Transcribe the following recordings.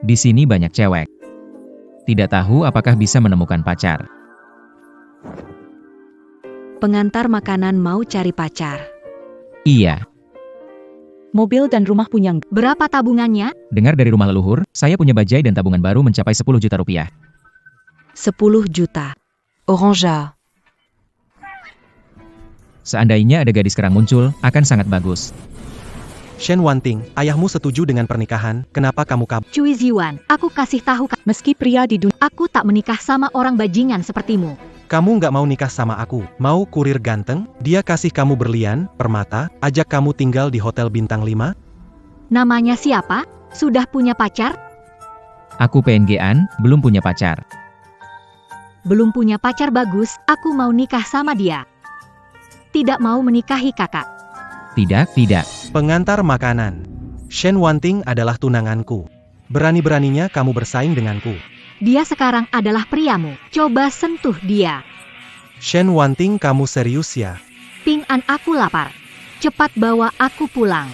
Di sini banyak cewek. Tidak tahu apakah bisa menemukan pacar. Pengantar makanan mau cari pacar. Iya, Mobil dan rumah punya. Berapa tabungannya? dengar dari rumah leluhur, saya punya bajai dan tabungan baru mencapai 10 juta rupiah. 10 juta. Orangea. Seandainya ada gadis kerang muncul, akan sangat bagus. Shen Wanting, ayahmu setuju dengan pernikahan, kenapa kamu kabur? Cui Ziwan, aku kasih tahu Meski pria di dunia aku tak menikah sama orang bajingan sepertimu. Kamu nggak mau nikah sama aku, mau kurir ganteng, dia kasih kamu berlian, permata, ajak kamu tinggal di hotel bintang 5? Namanya siapa? Sudah punya pacar? Aku PNG-an, belum punya pacar. Belum punya pacar bagus, aku mau nikah sama dia. Tidak mau menikahi kakak. Tidak. Pengantar makanan. Shen Wanting adalah tunanganku. Berani-beraninya kamu bersaing denganku. Dia sekarang adalah priamu. Coba sentuh dia. Shen Wanting, kamu serius ya? Ping An, aku lapar. Cepat bawa aku pulang.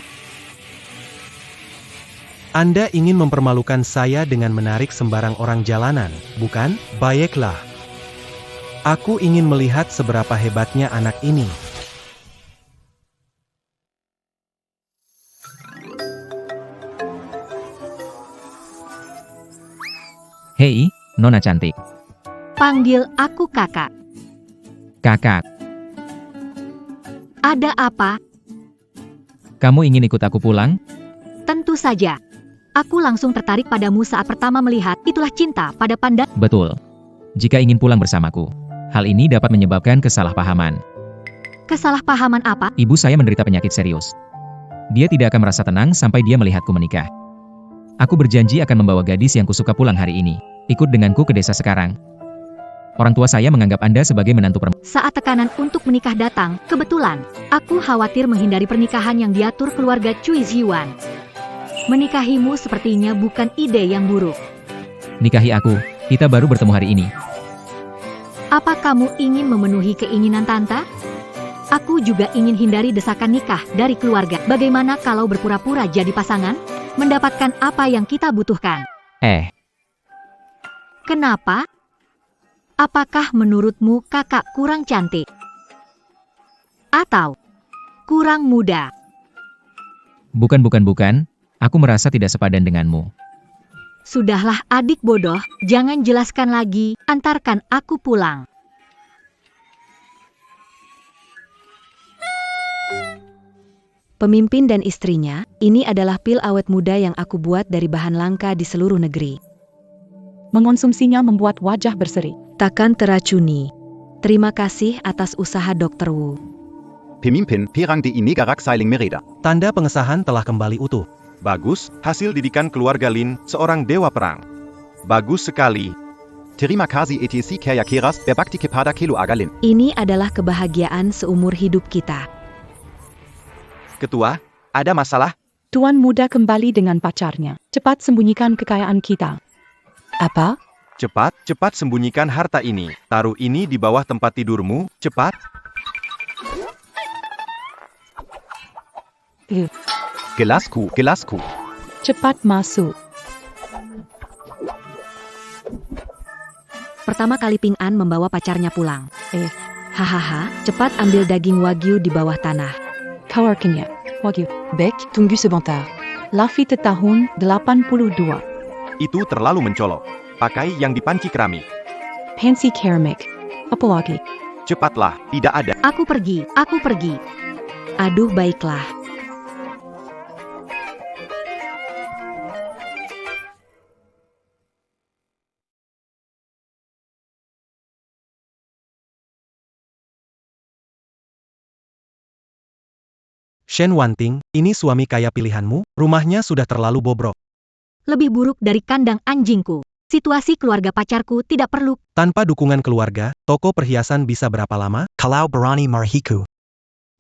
Anda ingin mempermalukan saya dengan menarik sembarang orang jalanan, bukan? Baiklah. Aku ingin melihat seberapa hebatnya anak ini. Hei, Nona cantik. Panggil aku kakak. Kakak, Ada apa? kamu ingin ikut aku pulang? Tentu saja. Aku langsung tertarik padamu saat pertama melihat, itulah cinta pada pandang. Betul. Jika ingin pulang bersamaku, hal ini dapat menyebabkan kesalahpahaman. Kesalahpahaman apa? Ibu saya menderita penyakit serius. Dia tidak akan merasa tenang sampai dia melihatku menikah. Aku berjanji akan membawa gadis yang kusuka pulang hari ini. Ikut denganku ke desa sekarang. Orang tua saya menganggap Anda sebagai menantu perempuan. Saat tekanan untuk menikah datang, kebetulan, aku khawatir menghindari pernikahan yang diatur keluarga Cui Ziwan. Menikahimu sepertinya bukan ide yang buruk. Nikahi aku, kita baru bertemu hari ini. Apa kamu ingin memenuhi keinginan Tante? Aku juga ingin hindari desakan nikah dari keluarga. Bagaimana kalau berpura-pura jadi pasangan? Mendapatkan apa yang kita butuhkan. Kenapa? Apakah menurutmu kakak kurang cantik? Atau kurang muda? Bukan. Aku merasa tidak sepadan denganmu. Sudahlah adik bodoh, jangan jelaskan lagi, antarkan aku pulang. Pemimpin dan istrinya, ini adalah pil awet muda yang aku buat dari bahan langka di seluruh negeri. mengonsumsinya membuat wajah berseri. Takkan teracuni. Terima kasih atas usaha Dr. Wu. Pemimpin Pirang di Negara Sailing Merida. Tanda pengesahan telah kembali utuh. Bagus, hasil didikan keluarga Lin, seorang dewa perang. Bagus sekali. Terima kasih ETC Kaya Keras berbakti kepada Kelu Agalin. Ini adalah kebahagiaan seumur hidup kita. Ketua, ada masalah? Tuan muda kembali dengan pacarnya. Cepat sembunyikan kekayaan kita. Apa? Cepat sembunyikan harta ini. Taruh ini di bawah tempat tidurmu, cepat. Gelasku. Cepat masuk. Pertama kali Ping An membawa pacarnya pulang. Hahaha, cepat ambil daging wagyu di bawah tanah. Kawarkannya. Wagyu. Bek, tunggu sebentar. Lafite tahun 82. Itu terlalu mencolok. Pakai yang dipanci keramik. Pensi keramik. Apalagi? Cepatlah, tidak ada. Aku pergi. Aduh, baiklah. Shen Wanting, ini suami kaya pilihanmu, rumahnya sudah terlalu bobrok. Lebih buruk dari kandang anjingku. Situasi keluarga pacarku tidak perlu. Tanpa dukungan keluarga, toko perhiasan bisa berapa lama? Kalau berani marhiku.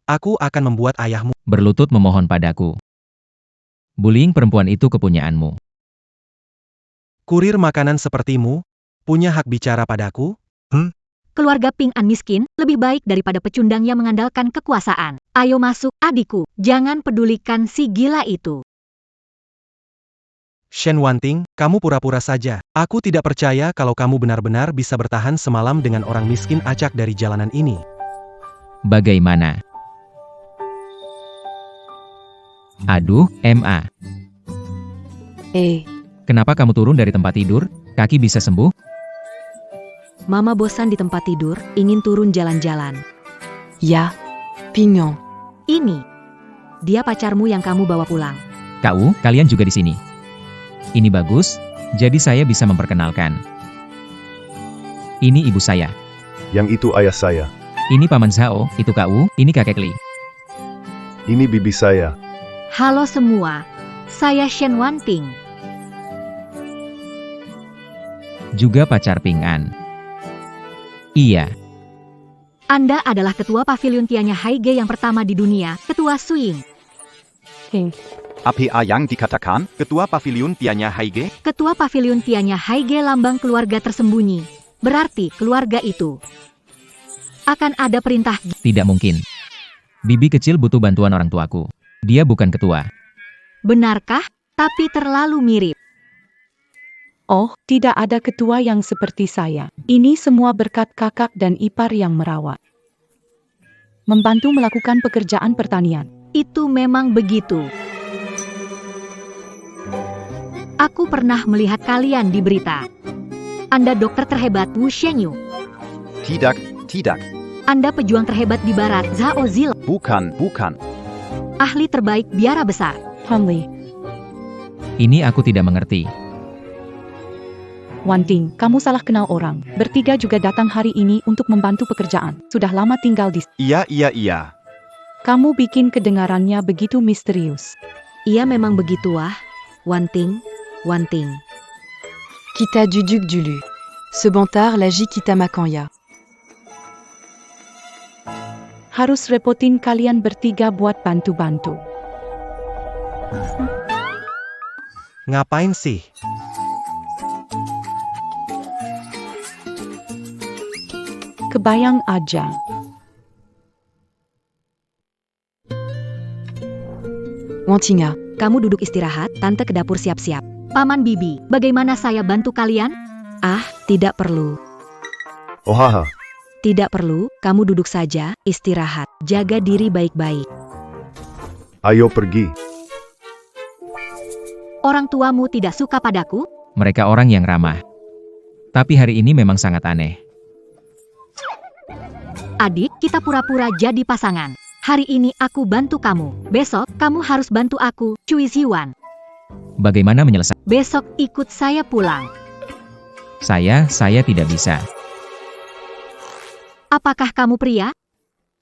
Aku akan membuat ayahmu Berlutut memohon padaku. Bullying perempuan itu kepunyaanmu. kurir makanan sepertimu, punya hak bicara padaku? Keluarga Ping An miskin, lebih baik daripada pecundang yang mengandalkan kekuasaan. Ayo masuk, adikku. Jangan pedulikan si gila itu. Shen Wanting, kamu pura-pura saja. Aku tidak percaya kalau kamu benar-benar bisa bertahan semalam dengan orang miskin acak dari jalanan ini. Bagaimana? Aduh, MA. Kenapa kamu turun dari tempat tidur? Kaki bisa sembuh? Mama bosan di tempat tidur, ingin turun jalan-jalan. Ya, Pignon. Ini, dia pacarmu yang kamu bawa pulang. Kau, kalian juga di sini. Ini bagus, jadi saya bisa memperkenalkan. Ini ibu saya. Yang itu ayah saya. Ini Paman Zhao, itu Kau, ini kakek Li. Ini bibi saya. Halo semua, saya Shen Wanting. Juga pacar Ping An. Iya, Anda adalah ketua pavilion Tianya Haige yang pertama di dunia, ketua Suing. APA yang dikatakan, Ketua Pavilion Tianya Haige? Ketua pavilion Tianya Haige lambang keluarga tersembunyi. Berarti keluarga itu akan ada perintah. tidak mungkin. Bibi kecil butuh bantuan orang tuaku. Dia bukan ketua. Benarkah? Tapi terlalu mirip. Oh, tidak ada ketua yang seperti saya. Ini semua berkat kakak dan ipar yang merawat. Membantu melakukan pekerjaan pertanian. Itu memang begitu. Aku pernah melihat kalian di berita. Anda dokter terhebat Wu Shengyu. tidak, tidak, Anda pejuang terhebat di barat Zhao Zil. bukan, bukan. Ahli terbaik biara besar. Hanli, Ini aku tidak mengerti. Wanting, kamu salah kenal orang. Bertiga juga datang hari ini untuk membantu pekerjaan. Sudah lama tinggal di sini. Iya. Kamu bikin kedengarannya begitu misterius. Ia memang begitu wah. Wanting. Kita Duduc Dulu. Ce bantard l'agit kita makanya. Harus repotin kalian bertiga buat bantu-bantu. Ngapain sih? Kebayang aja. Wantinga. Kamu duduk istirahat, tante ke dapur siap-siap. Paman Bibi, bagaimana saya bantu kalian? Ah, tidak perlu. Ohaha. Tidak perlu, kamu duduk saja, istirahat. Jaga diri baik-baik. Ayo pergi. Orang tuamu tidak suka padaku? Mereka orang yang ramah. Tapi hari ini memang sangat aneh. Adik, kita pura-pura jadi pasangan. Hari ini aku bantu kamu. Besok, kamu harus bantu aku, Cui Ziwan. Bagaimana menyelesaikan? Besok ikut saya pulang. Saya tidak bisa. Apakah kamu pria?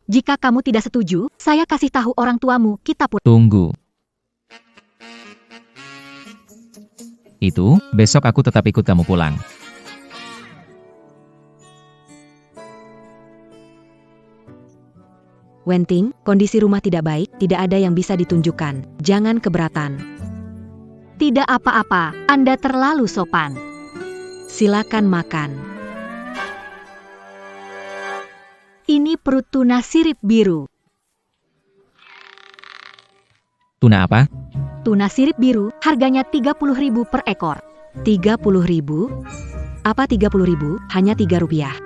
Jika kamu tidak setuju, saya kasih tahu orang tuamu, kita pulang. Tunggu. Itu, besok aku tetap ikut kamu pulang. Wenting, kondisi rumah tidak baik, tidak ada yang bisa ditunjukkan. Jangan keberatan. Tidak apa-apa, Anda terlalu sopan. Silakan makan. Ini perut tuna sirip biru. Tuna apa? Tuna sirip biru, harganya 30.000 per ekor. 30.000? Apa 30.000? Hanya 3 rupiah.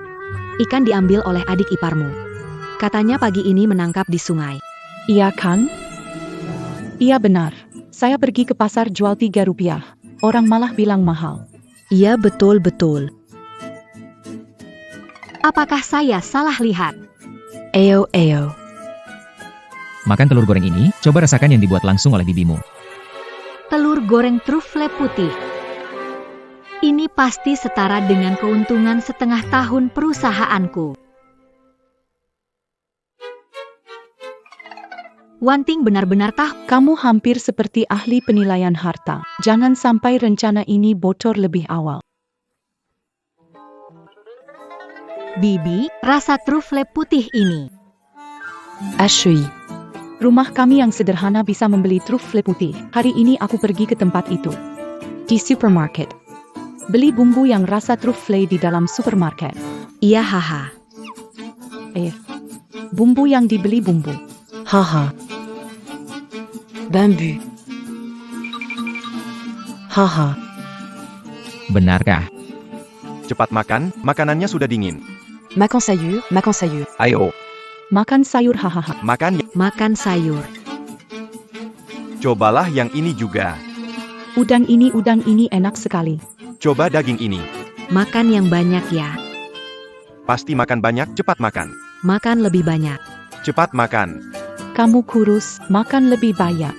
Ikan diambil oleh adik iparmu. Katanya pagi ini menangkap di sungai. Iya kan? Iya benar. Saya pergi ke pasar jual 3 rupiah. Orang malah bilang mahal. Iya betul-betul. Apakah saya salah lihat? Eo. Makan telur goreng ini, coba rasakan yang dibuat langsung oleh bibimu. Telur goreng trufle putih. Ini pasti setara dengan keuntungan setengah tahun perusahaanku. Wanting benar-benar tahu. Kamu hampir seperti ahli penilaian harta. Jangan sampai rencana ini bocor lebih awal. Bibi, rasa trufle putih ini. Ashui. Rumah kami yang sederhana bisa membeli trufle putih. Hari ini aku pergi ke tempat itu. Di supermarket. Beli bumbu yang rasa trufle di dalam supermarket. Iya haha. Bumbu yang dibeli bumbu. Haha. Bambu. Haha. Benarkah? Cepat makan, makanannya sudah dingin. Makan sayur, makan sayur. Ayo, Makan sayur hahaha. makan. Makan sayur. Cobalah yang ini juga. Udang ini enak sekali. Coba daging ini. Makan yang banyak ya. Pasti makan banyak, cepat makan. Makan lebih banyak. Cepat makan. Kamu kurus, makan lebih banyak.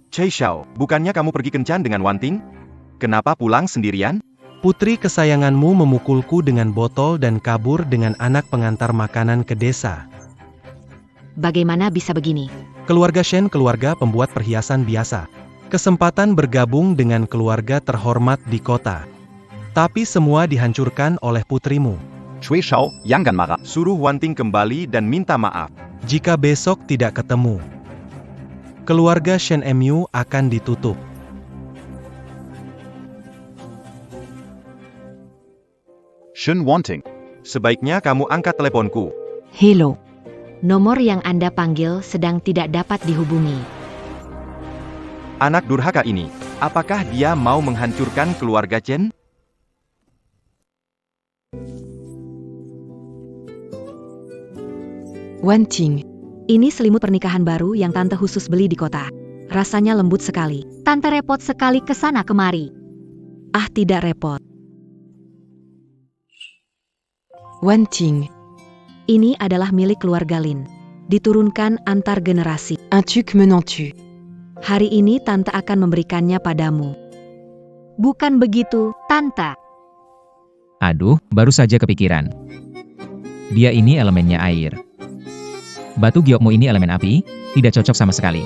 Chai Xiao, bukannya kamu pergi kencan dengan Wanting? Kenapa pulang sendirian? Putri kesayanganmu memukulku dengan botol dan kabur dengan anak pengantar makanan ke desa. Bagaimana bisa begini? Keluarga Shen keluarga pembuat perhiasan biasa. Kesempatan bergabung dengan keluarga terhormat di kota. Tapi semua dihancurkan oleh putrimu. Shui Shao, Yangan Mara. Suruh Wanting kembali dan minta maaf. Jika besok tidak ketemu, keluarga Shen Mu akan ditutup. Shen Wanting. Sebaiknya kamu angkat teleponku. Hello. Nomor yang Anda panggil sedang tidak dapat dihubungi. Anak durhaka ini, apakah dia mau menghancurkan keluarga Chen? Wanting. Ini selimut pernikahan baru yang tante khusus beli di kota. Rasanya lembut sekali. Tante repot sekali ke sana kemari. Ah, tidak repot. Wanting. Ini adalah milik keluarga Lin. Diturunkan antar generasi. Un tuc menantu. Hari ini tante akan memberikannya padamu. Bukan begitu, tante. Aduh, baru saja kepikiran. Dia ini elemennya air. Batu giokmu ini elemen api, tidak cocok sama sekali.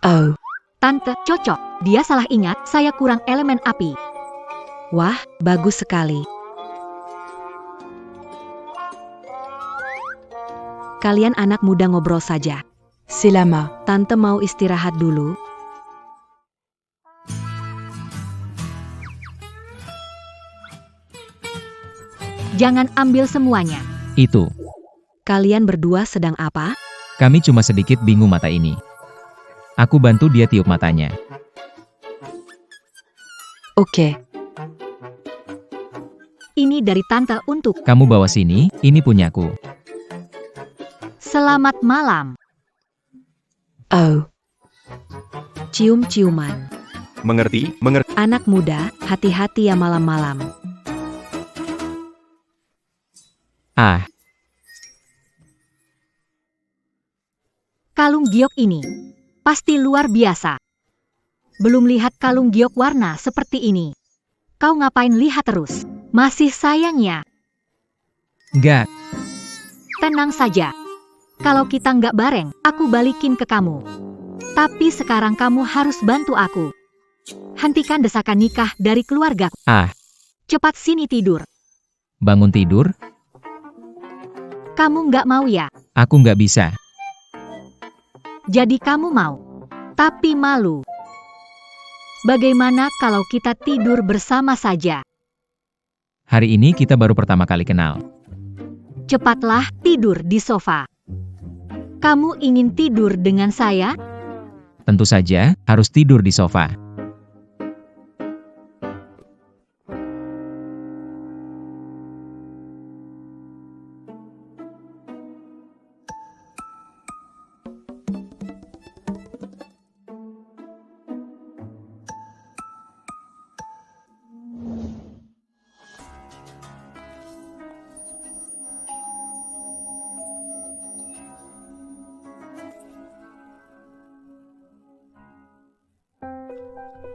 Oh. Tante, cocok. Dia salah ingat, saya kurang elemen api. Wah, bagus sekali. Kalian anak muda ngobrol saja. C'est lama. Tante mau istirahat dulu. Jangan ambil semuanya. Itu. Kalian berdua sedang apa? Kami cuma sedikit bingung mata ini. Aku bantu dia tiup matanya. Oke. Ini dari tante untuk. Kamu bawa sini, ini punyaku. Selamat malam. Oh. Cium-ciuman. Mengerti? Mengerti. Anak muda, hati-hati ya malam-malam. Ah, Kalung giok ini pasti luar biasa. Belum lihat kalung giok warna seperti ini. Kau ngapain lihat terus? Masih sayangnya. enggak. Tenang saja. Kalau kita nggak bareng, aku balikin ke kamu. Tapi sekarang kamu harus bantu aku. Hentikan desakan nikah dari keluarga. Ah, Cepat sini tidur. bangun tidur? Kamu nggak mau ya? Aku nggak bisa. Jadi kamu mau. Tapi malu. Bagaimana kalau kita tidur bersama saja? Hari ini kita baru pertama kali kenal. Cepatlah tidur di sofa. Kamu ingin tidur dengan saya? Tentu saja, harus tidur di sofa.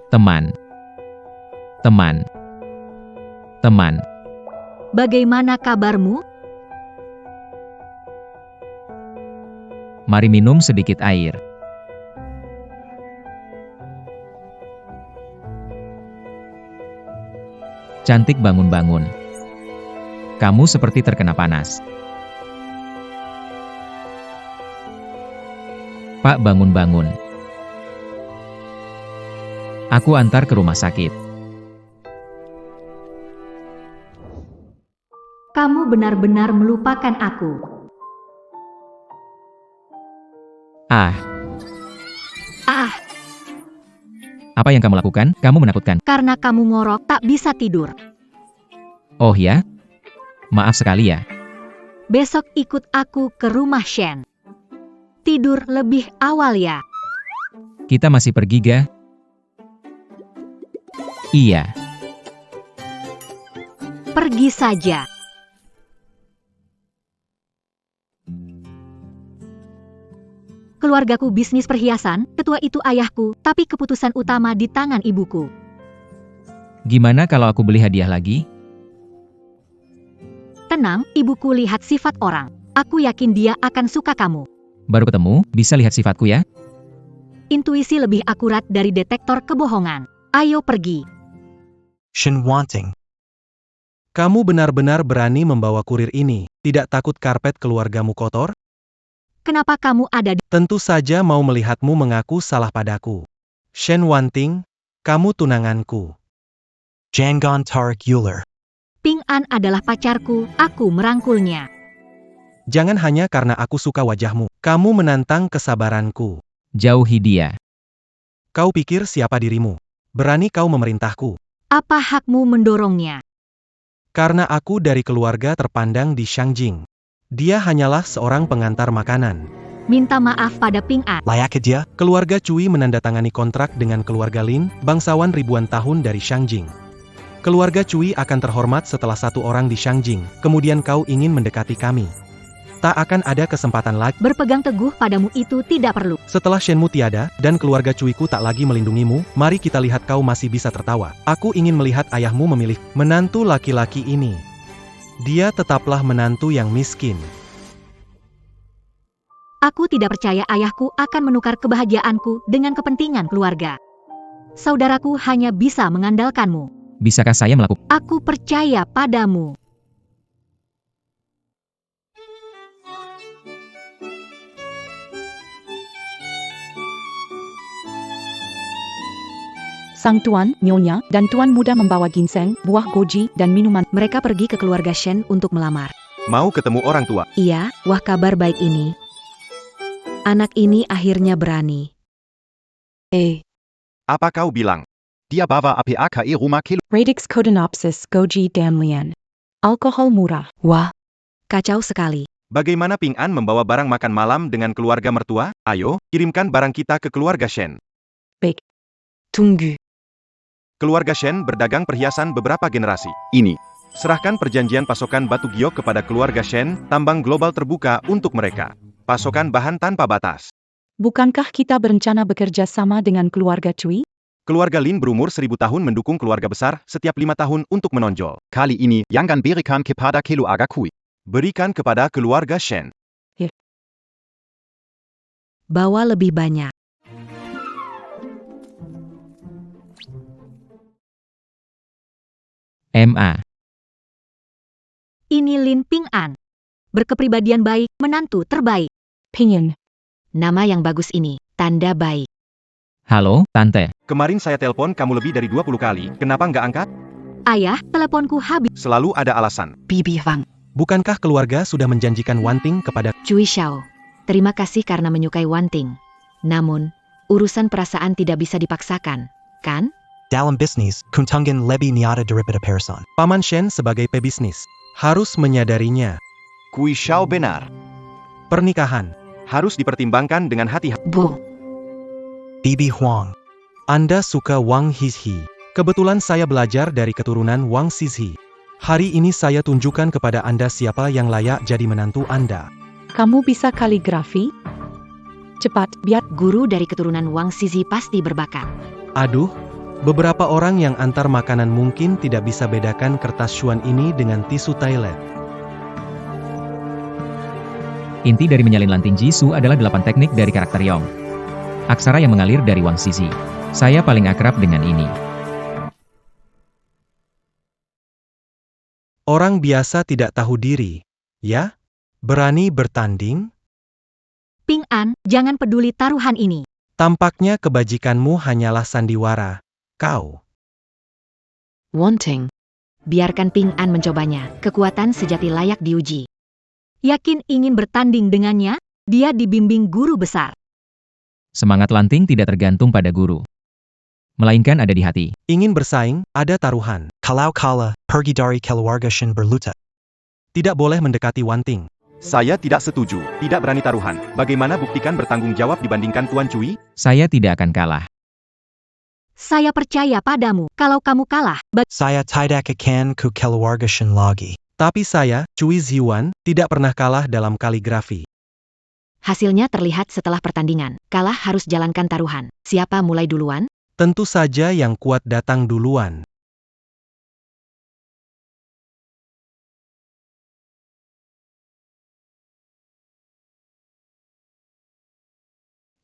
Teman. Teman. Teman. Bagaimana kabarmu? Mari minum sedikit air. Cantik bangun-bangun. Kamu seperti terkena panas. Pak bangun-bangun. Aku antar ke rumah sakit. Kamu benar-benar melupakan aku. Ah, Ah, apa yang kamu lakukan? Kamu menakutkan. karena kamu ngorok tak bisa tidur. Oh ya? Maaf sekali ya. Besok ikut aku ke rumah Shen. Tidur lebih awal ya. Kita masih pergi ga? Iya. Pergi saja. Keluargaku bisnis perhiasan, ketua itu ayahku, tapi keputusan utama di tangan ibuku. Gimana kalau aku beli hadiah lagi? Tenang, ibuku lihat sifat orang. Aku yakin dia akan suka kamu. Baru ketemu, bisa lihat sifatku ya? Intuisi lebih akurat dari detektor kebohongan. Ayo pergi. Shen Wanting. Kamu benar-benar berani membawa kurir ini. Tidak takut karpet keluargamu kotor? Kenapa kamu ada di... Tentu saja mau melihatmu mengaku salah padaku. Shen Wanting, kamu tunanganku. Jangon Tarik Euler. Ping An adalah pacarku, aku merangkulnya. Jangan hanya karena aku suka wajahmu. Kamu menantang kesabaranku. Jauhi dia. Kau pikir siapa dirimu? Berani kau memerintahku. Apa hakmu mendorongnya? Karena aku dari keluarga terpandang di Shangjing. Dia hanyalah seorang pengantar makanan. Minta maaf pada Ping An. Layak dia? Keluarga Cui menandatangani kontrak dengan keluarga Lin, bangsawan ribuan tahun dari Shangjing. Keluarga Cui akan terhormat setelah satu orang di Shangjing, kemudian kau ingin mendekati kami. Tak akan ada kesempatan lagi. Berpegang teguh padamu itu tidak perlu. Setelah Shenmu tiada, dan keluarga Cuiku tak lagi melindungimu, mari kita lihat kau masih bisa tertawa. Aku ingin melihat ayahmu memilih menantu laki-laki ini. Dia tetaplah menantu yang miskin. Aku tidak percaya ayahku akan menukar kebahagiaanku dengan kepentingan keluarga. Saudaraku hanya bisa mengandalkanmu. Bisakah saya melakukan? Aku percaya padamu. Sang tuan, nyonya, dan tuan muda membawa ginseng, buah goji, dan minuman. Mereka pergi ke keluarga Shen untuk melamar. Mau ketemu orang tua. Iya, wah kabar baik ini. Anak ini akhirnya berani. Apa kau bilang? Dia bawa APAKI rumah kilo. Radix Codenopsis goji danlian. Alkohol murah. Wah, kacau sekali. Bagaimana Ping An membawa barang makan malam dengan keluarga mertua? Ayo, kirimkan barang kita ke keluarga Shen. Tunggu. Keluarga Shen berdagang perhiasan beberapa generasi. Ini. Serahkan perjanjian pasokan batu giok kepada keluarga Shen, tambang global terbuka untuk mereka. Pasokan bahan tanpa batas. Bukankah kita berencana bekerja sama dengan keluarga Cui? Keluarga Lin berumur 1000 tahun mendukung keluarga besar setiap 5 tahun untuk menonjol. Kali ini, jangan berikan kepada keluarga Kui. Berikan kepada keluarga Shen. Bawa lebih banyak. MA. Ini Lin Ping An. Berkepribadian baik, menantu terbaik. Pingin. Nama yang bagus ini, tanda baik. Halo, Tante. Kemarin saya telepon kamu lebih dari 20 kali, kenapa nggak angkat? Ayah, teleponku habis. Selalu ada alasan. Bibi Wang. Bukankah keluarga sudah menjanjikan Wanting kepada... Cui Xiao, terima kasih karena menyukai Wanting. Namun, urusan perasaan tidak bisa dipaksakan, kan? Dalam bisnis, kuntungan lebih niada daripada person. Paman Shen sebagai pebisnis. Harus menyadarinya. Kui Xiao benar. Pernikahan. Harus dipertimbangkan dengan hati-hati. Bu. Bibi Huang. Anda suka Wang Xizhi. Kebetulan saya belajar dari keturunan Wang Xizhi. Hari ini saya tunjukkan kepada Anda siapa yang layak jadi menantu Anda. Kamu bisa kaligrafi? Cepat, biar Guru dari keturunan Wang Xizhi pasti berbakat. Aduh, beberapa orang yang antar makanan mungkin tidak bisa bedakan kertas Xuan ini dengan tisu toilet. Inti dari menyalin lantin Jisoo adalah 8 teknik dari karakter Yong. Aksara yang mengalir dari Wang Xizhi. Saya paling akrab dengan ini. Orang biasa tidak tahu diri, ya? Berani bertanding? Ping An, jangan peduli taruhan ini. Tampaknya kebajikanmu hanyalah sandiwara. Kau. Wanting. Biarkan Ping An mencobanya. Kekuatan sejati layak diuji. Yakin ingin bertanding dengannya? Dia dibimbing guru besar. Semangat Lanting tidak tergantung pada guru, melainkan ada di hati. Ingin bersaing, ada taruhan. Kalau kalah, pergi dari keluarga Shen berluta. Tidak boleh mendekati Wanting. Saya tidak setuju, tidak berani taruhan. Bagaimana buktikan bertanggung jawab dibandingkan Tuan Cui? Saya tidak akan kalah. Saya percaya padamu. Kalau kamu kalah, Saya tidak akan ke keluarga Shen lagi. Tapi saya, Cui Ziwan, tidak pernah kalah dalam kaligrafi. hasilnya terlihat setelah pertandingan. Kalah harus jalankan taruhan. Siapa mulai duluan? Tentu saja yang kuat datang duluan.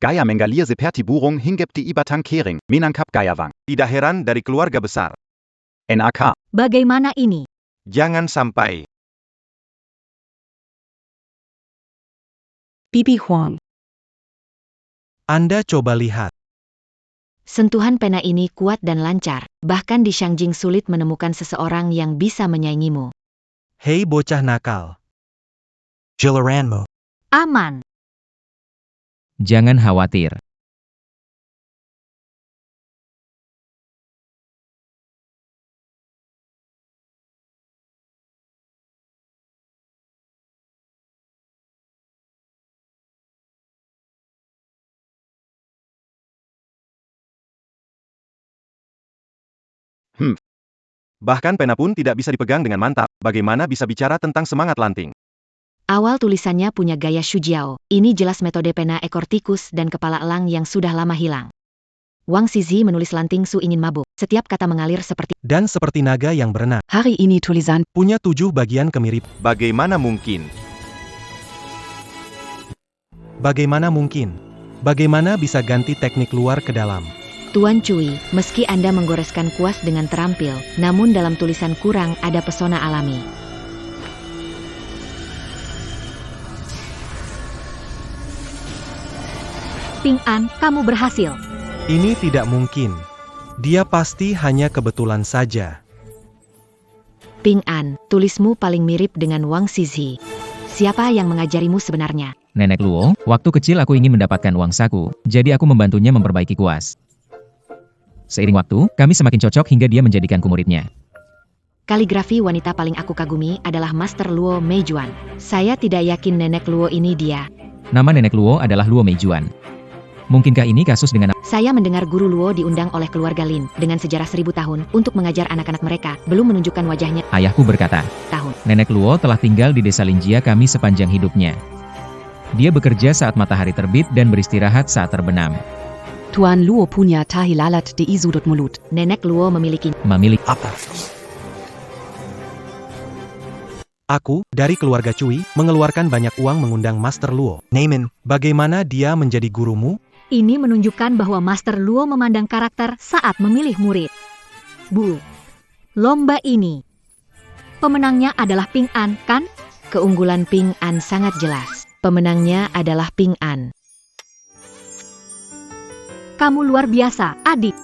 Gaya Mengalir seperti burung hinggap di batang kering, menangkap Gayawang. Tidak heran dari keluarga besar. NAK. Bagaimana ini? Jangan sampai. Bibi Huang. Anda coba lihat. Sentuhan pena ini kuat dan lancar. Bahkan di Shangjing sulit menemukan seseorang yang bisa menyaingimu. Hei bocah nakal. Giliranmu. Aman. Jangan khawatir. Bahkan pena pun tidak bisa dipegang dengan mantap. Bagaimana bisa bicara tentang semangat Lanting? Awal tulisannya punya gaya Shujiao. Ini jelas metode pena ekor tikus dan kepala elang yang sudah lama hilang. Wang Zizi menulis Lanting Su ingin mabuk. Setiap kata mengalir seperti Dan seperti naga yang berenang. Hari ini tulisan Punya 7 bagian kemirip. Bagaimana mungkin? Bagaimana mungkin? Bagaimana bisa ganti teknik luar ke dalam? Tuan Cui, meski Anda menggoreskan kuas dengan terampil, namun dalam tulisan kurang ada pesona alami. Ping An, kamu berhasil. Ini tidak mungkin. Dia pasti hanya kebetulan saja. Ping An, tulismu paling mirip dengan Wang Zizi. Siapa yang mengajarimu sebenarnya? Nenek Luo, waktu kecil aku ingin mendapatkan uang saku, jadi aku membantunya memperbaiki kuas. Seiring waktu, kami semakin cocok hingga dia menjadikanku muridnya. Kaligrafi wanita paling aku kagumi adalah Master Luo Meijuan. Saya tidak yakin nenek Luo ini dia. Nama nenek Luo adalah Luo Meijuan. Mungkinkah ini kasus dengan... Saya mendengar guru Luo diundang oleh keluarga Lin dengan sejarah 1000 tahun untuk mengajar anak-anak mereka, belum menunjukkan wajahnya. Ayahku berkata, Tahun. nenek Luo telah tinggal di desa Linjia kami sepanjang hidupnya. Dia bekerja saat matahari terbit dan beristirahat saat terbenam. Tuan Luo punya tahi lalat di sudut mulut. Nenek Luo memiliki Memilih Apa? Aku, dari keluarga Cui, mengeluarkan banyak uang mengundang Master Luo. Naaman. Bagaimana dia menjadi gurumu? ini menunjukkan bahwa Master Luo memandang karakter saat memilih murid. Bu, lomba ini pemenangnya adalah Ping An, kan? Keunggulan Ping An sangat jelas. Pemenangnya adalah Ping An. Kamu luar biasa, adik.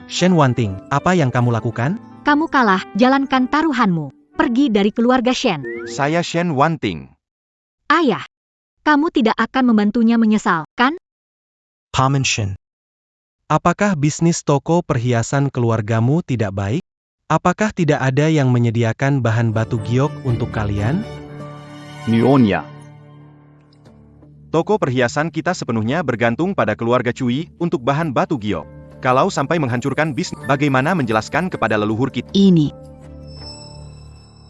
Shen Wanting, apa yang kamu lakukan? Kamu kalah, jalankan taruhanmu. Pergi dari keluarga Shen. Saya Shen Wanting. Ayah, kamu tidak akan membantunya menyesal, kan? Paman Shen. Apakah bisnis toko perhiasan keluargamu tidak baik? Apakah tidak ada yang menyediakan bahan batu giok untuk kalian? Nyonya. Toko perhiasan kita sepenuhnya bergantung pada keluarga Cui untuk bahan batu giok. Kalau sampai menghancurkan bisnis, bagaimana menjelaskan kepada leluhur kita? Ini.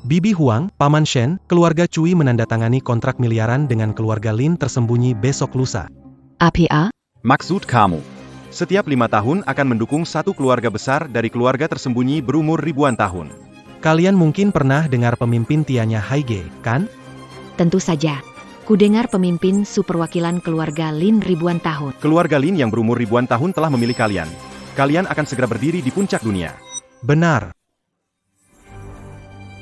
Bibi Huang, Paman Shen, keluarga Cui menandatangani kontrak miliaran dengan keluarga Lin tersembunyi besok lusa. APA? Maksud kamu. Setiap 5 tahun akan mendukung satu keluarga besar dari keluarga tersembunyi berumur ribuan tahun. Kalian mungkin pernah dengar pemimpin Tianya Haige, kan? Tentu saja. Kudengar pemimpin superwakilan keluarga Lin ribuan tahun. Keluarga Lin yang berumur ribuan tahun telah memilih kalian. Kalian akan segera berdiri di puncak dunia. Benar.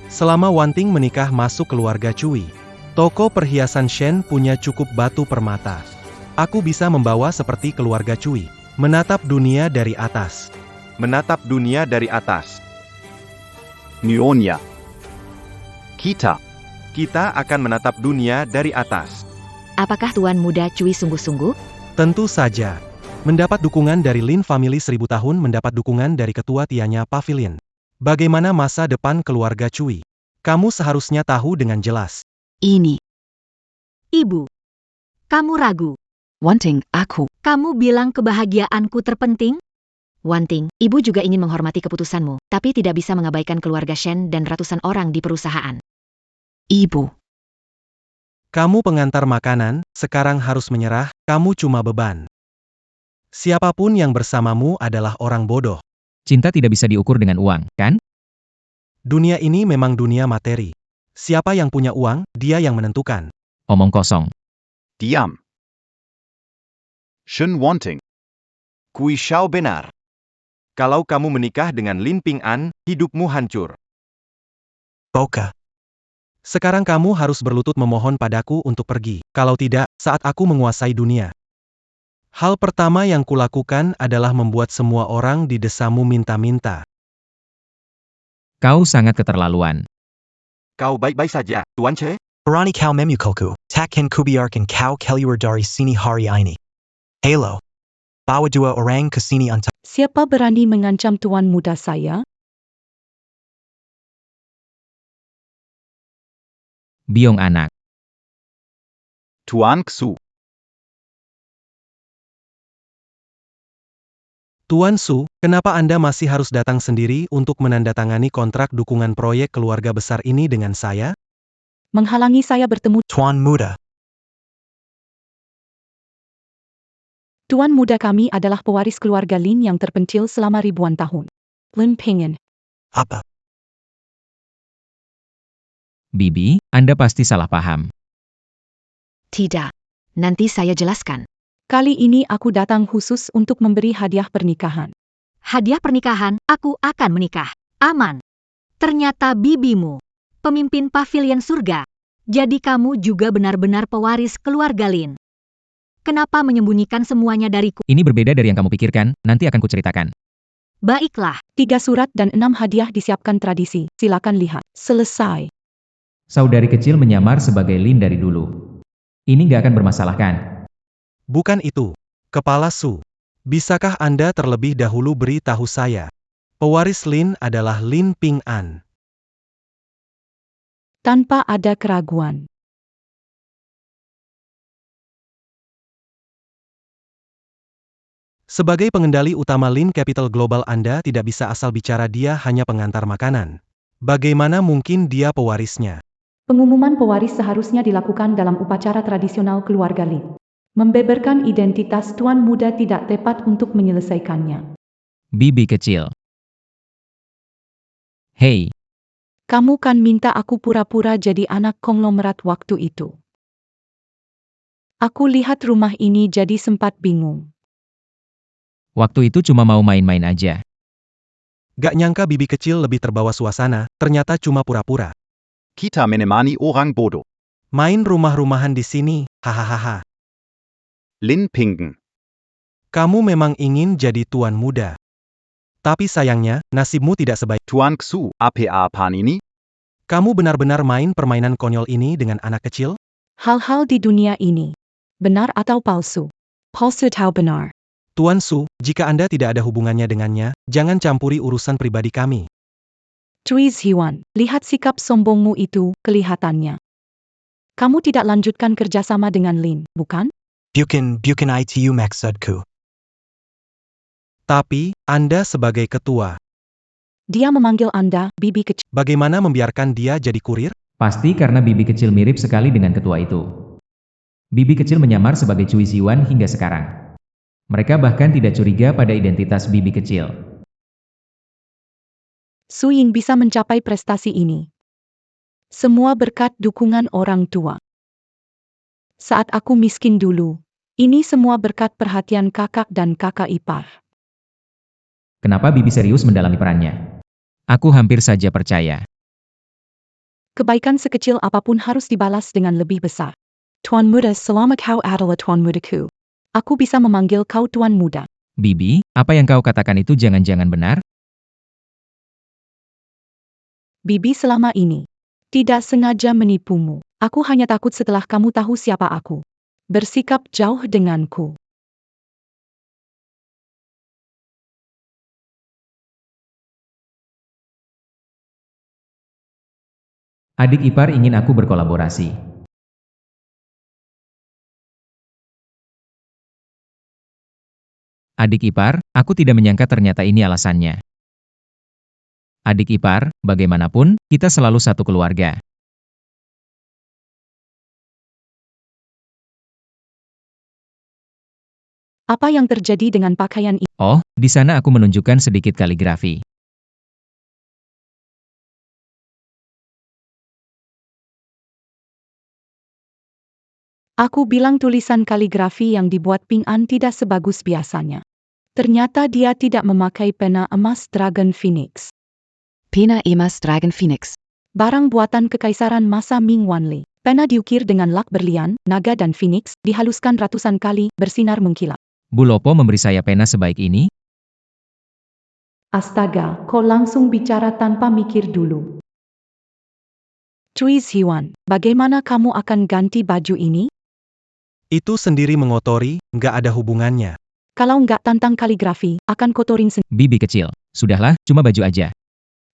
Selama Wanting menikah masuk keluarga Cui, toko perhiasan Shen punya cukup batu permata. Aku bisa membawa seperti keluarga Cui, menatap dunia dari atas. Menatap dunia dari atas. Nyonya. Kita. Kita akan menatap dunia dari atas. Apakah Tuan Muda Cui sungguh-sungguh? Tentu saja. Mendapat dukungan dari Lin Family 1000 tahun mendapat dukungan dari ketua Tianya Pavilion. Bagaimana masa depan keluarga Cui? Kamu seharusnya tahu dengan jelas. Ini. Ibu, kamu ragu. Wanting, aku. Kamu bilang kebahagiaanku terpenting? Wanting, ibu juga ingin menghormati keputusanmu, tapi tidak bisa mengabaikan keluarga Shen dan ratusan orang di perusahaan. Ibu. Kamu pengantar makanan, sekarang harus menyerah, kamu cuma beban. Siapapun yang bersamamu adalah orang bodoh. Cinta tidak bisa diukur dengan uang, kan? Dunia ini memang dunia materi. Siapa yang punya uang, dia yang menentukan. Omong kosong. Diam. Shen Wanting. Kui Xiao benar. Kalau kamu menikah dengan Lin Ping'an, hidupmu hancur. Boka. Sekarang kamu harus berlutut memohon padaku untuk pergi. Kalau tidak, saat aku menguasai dunia. Hal pertama yang kulakukan adalah membuat semua orang di desamu minta-minta. Kau sangat keterlaluan. Kau baik-baik saja, Tuan Che? Barani kau memukulku. Takkan kubiarkan kau keluar dari sini hari ini. Halo. Bawa dua orang ke sini untuk. Siapa berani mengancam tuan muda saya? Biong anak. Tuan Xu. Tuan Su, kenapa Anda masih harus datang sendiri untuk menandatangani kontrak dukungan proyek keluarga besar ini dengan saya? Menghalangi saya bertemu Tuan Muda. tuan muda kami adalah pewaris keluarga Lin yang terpencil selama ribuan tahun. Lin Ping'an. Apa? Bibi, Anda pasti salah paham. Tidak. Nanti saya jelaskan. Kali ini aku datang khusus untuk memberi hadiah pernikahan. Hadiah pernikahan, aku akan menikah. Aman. Ternyata bibimu, pemimpin pavilion surga. Jadi kamu juga benar-benar pewaris keluarga Lin. Kenapa menyembunyikan semuanya dariku? Ini berbeda dari yang kamu pikirkan, nanti akan kuceritakan. Baiklah, 3 surat dan 6 hadiah disiapkan tradisi. Silakan lihat. Selesai. Saudari kecil menyamar sebagai Lin dari dulu. Ini nggak akan bermasalah kan? Bukan itu. Kepala Su. Bisakah Anda terlebih dahulu beri tahu saya? Pewaris Lin adalah Lin Ping'an. Tanpa ada keraguan. Sebagai pengendali utama Lin Capital Global Anda tidak bisa asal bicara dia hanya pengantar makanan. Bagaimana mungkin dia pewarisnya? Pengumuman pewaris seharusnya dilakukan dalam upacara tradisional keluarga Lin. Membeberkan identitas tuan muda tidak tepat untuk menyelesaikannya. Bibi kecil. Hei, Kamu kan minta aku pura-pura jadi anak konglomerat waktu itu. Aku lihat rumah ini jadi sempat bingung. waktu itu cuma mau main-main aja. Gak nyangka bibi kecil lebih terbawa suasana, ternyata cuma pura-pura. Kita menemani orang bodoh. Main rumah-rumahan di sini, hahaha. Lin Ping'an. Kamu memang ingin jadi tuan muda. Tapi sayangnya, nasibmu tidak sebaik. Tuan Xu, apa Panini? Kamu benar-benar main permainan konyol ini dengan anak kecil? Hal-hal di dunia ini. Benar atau palsu? Palsu atau benar? Tuan Su, jika Anda tidak ada hubungannya dengannya, jangan campuri urusan pribadi kami. Cui Ziwan, lihat sikap sombongmu itu, kelihatannya. Kamu tidak lanjutkan kerjasama dengan Lin, bukan? Bukan itu maksudku. Tapi, Anda sebagai ketua, Dia memanggil Anda, bibi kecil. bagaimana membiarkan dia jadi kurir? Pasti karena bibi kecil mirip sekali dengan ketua itu. Bibi kecil menyamar sebagai Cui Ziwan hingga sekarang. Mereka bahkan tidak curiga pada identitas bibi kecil. Su Ying bisa mencapai prestasi ini. Semua berkat dukungan orang tua. Saat aku miskin dulu, ini semua berkat perhatian kakak dan kakak ipar. Kenapa bibi serius mendalami perannya? Aku hampir saja percaya. Kebaikan sekecil apapun harus dibalas dengan lebih besar. Tuan muda, selama kau adalah tuan mudaku, aku bisa memanggil kau tuan muda. Bibi, apa yang kau katakan itu jangan-jangan benar? Bibi selama ini tidak sengaja menipumu. Aku hanya takut setelah kamu tahu siapa aku. Bersikap jauh denganku. Adik ipar ingin aku berkolaborasi. Adik ipar, aku tidak menyangka ternyata ini alasannya. Adik ipar, bagaimanapun, kita selalu satu keluarga. Apa yang terjadi dengan pakaian ini? Oh, di sana aku menunjukkan sedikit kaligrafi. Aku bilang tulisan kaligrafi yang dibuat Ping An tidak sebagus biasanya. Ternyata dia tidak memakai pena emas Dragon Phoenix. Pena emas Dragon Phoenix. Barang buatan kekaisaran masa Ming Wanli. Pena diukir dengan lak berlian, naga dan phoenix, dihaluskan ratusan kali, bersinar mengkilap. Bu Lopo memberi saya pena sebaik ini? Astaga, kau langsung bicara tanpa mikir dulu. Cui Ziwan, bagaimana kamu akan ganti baju ini? Itu sendiri mengotori, nggak ada hubungannya. Kalau nggak tantang kaligrafi, akan kotorin sendiri. Bibi kecil, sudahlah, cuma baju aja.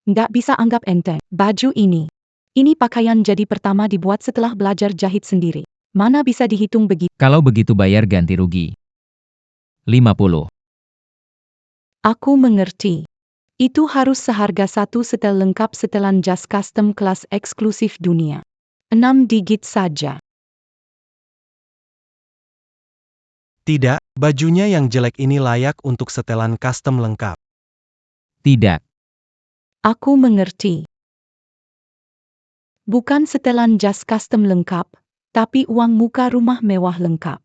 Nggak bisa anggap enteng. Baju ini. Ini pakaian jadi pertama dibuat setelah belajar jahit sendiri. Mana bisa dihitung begitu? Kalau begitu bayar ganti rugi. 50. Aku mengerti. Itu harus seharga satu setel lengkap setelan jas custom kelas eksklusif dunia. 6 digit saja. Tidak, bajunya yang jelek ini layak untuk setelan custom lengkap. Tidak. Aku mengerti. Bukan setelan jas custom lengkap, tapi uang muka rumah mewah lengkap.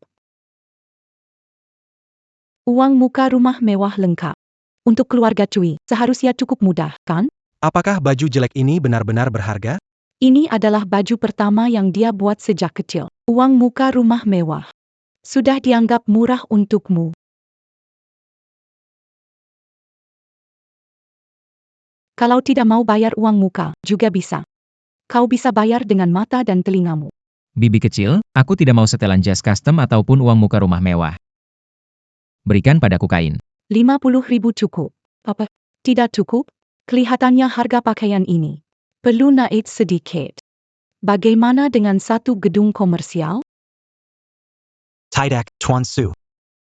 Uang muka rumah mewah lengkap. Untuk keluarga Cui, seharusnya cukup mudah, kan? Apakah baju jelek ini benar-benar berharga? Ini adalah baju pertama yang dia buat sejak kecil. Uang muka rumah mewah. Sudah dianggap murah untukmu. Kalau tidak mau bayar uang muka, juga bisa. Kau bisa bayar dengan mata dan telingamu. Bibi kecil, aku tidak mau setelan jas custom ataupun uang muka rumah mewah. Berikan padaku kain. 50.000 cukup. Apa? Tidak cukup? Kelihatannya harga pakaian ini perlu naik sedikit. Bagaimana dengan satu gedung komersial? Tidak, Tuan Su.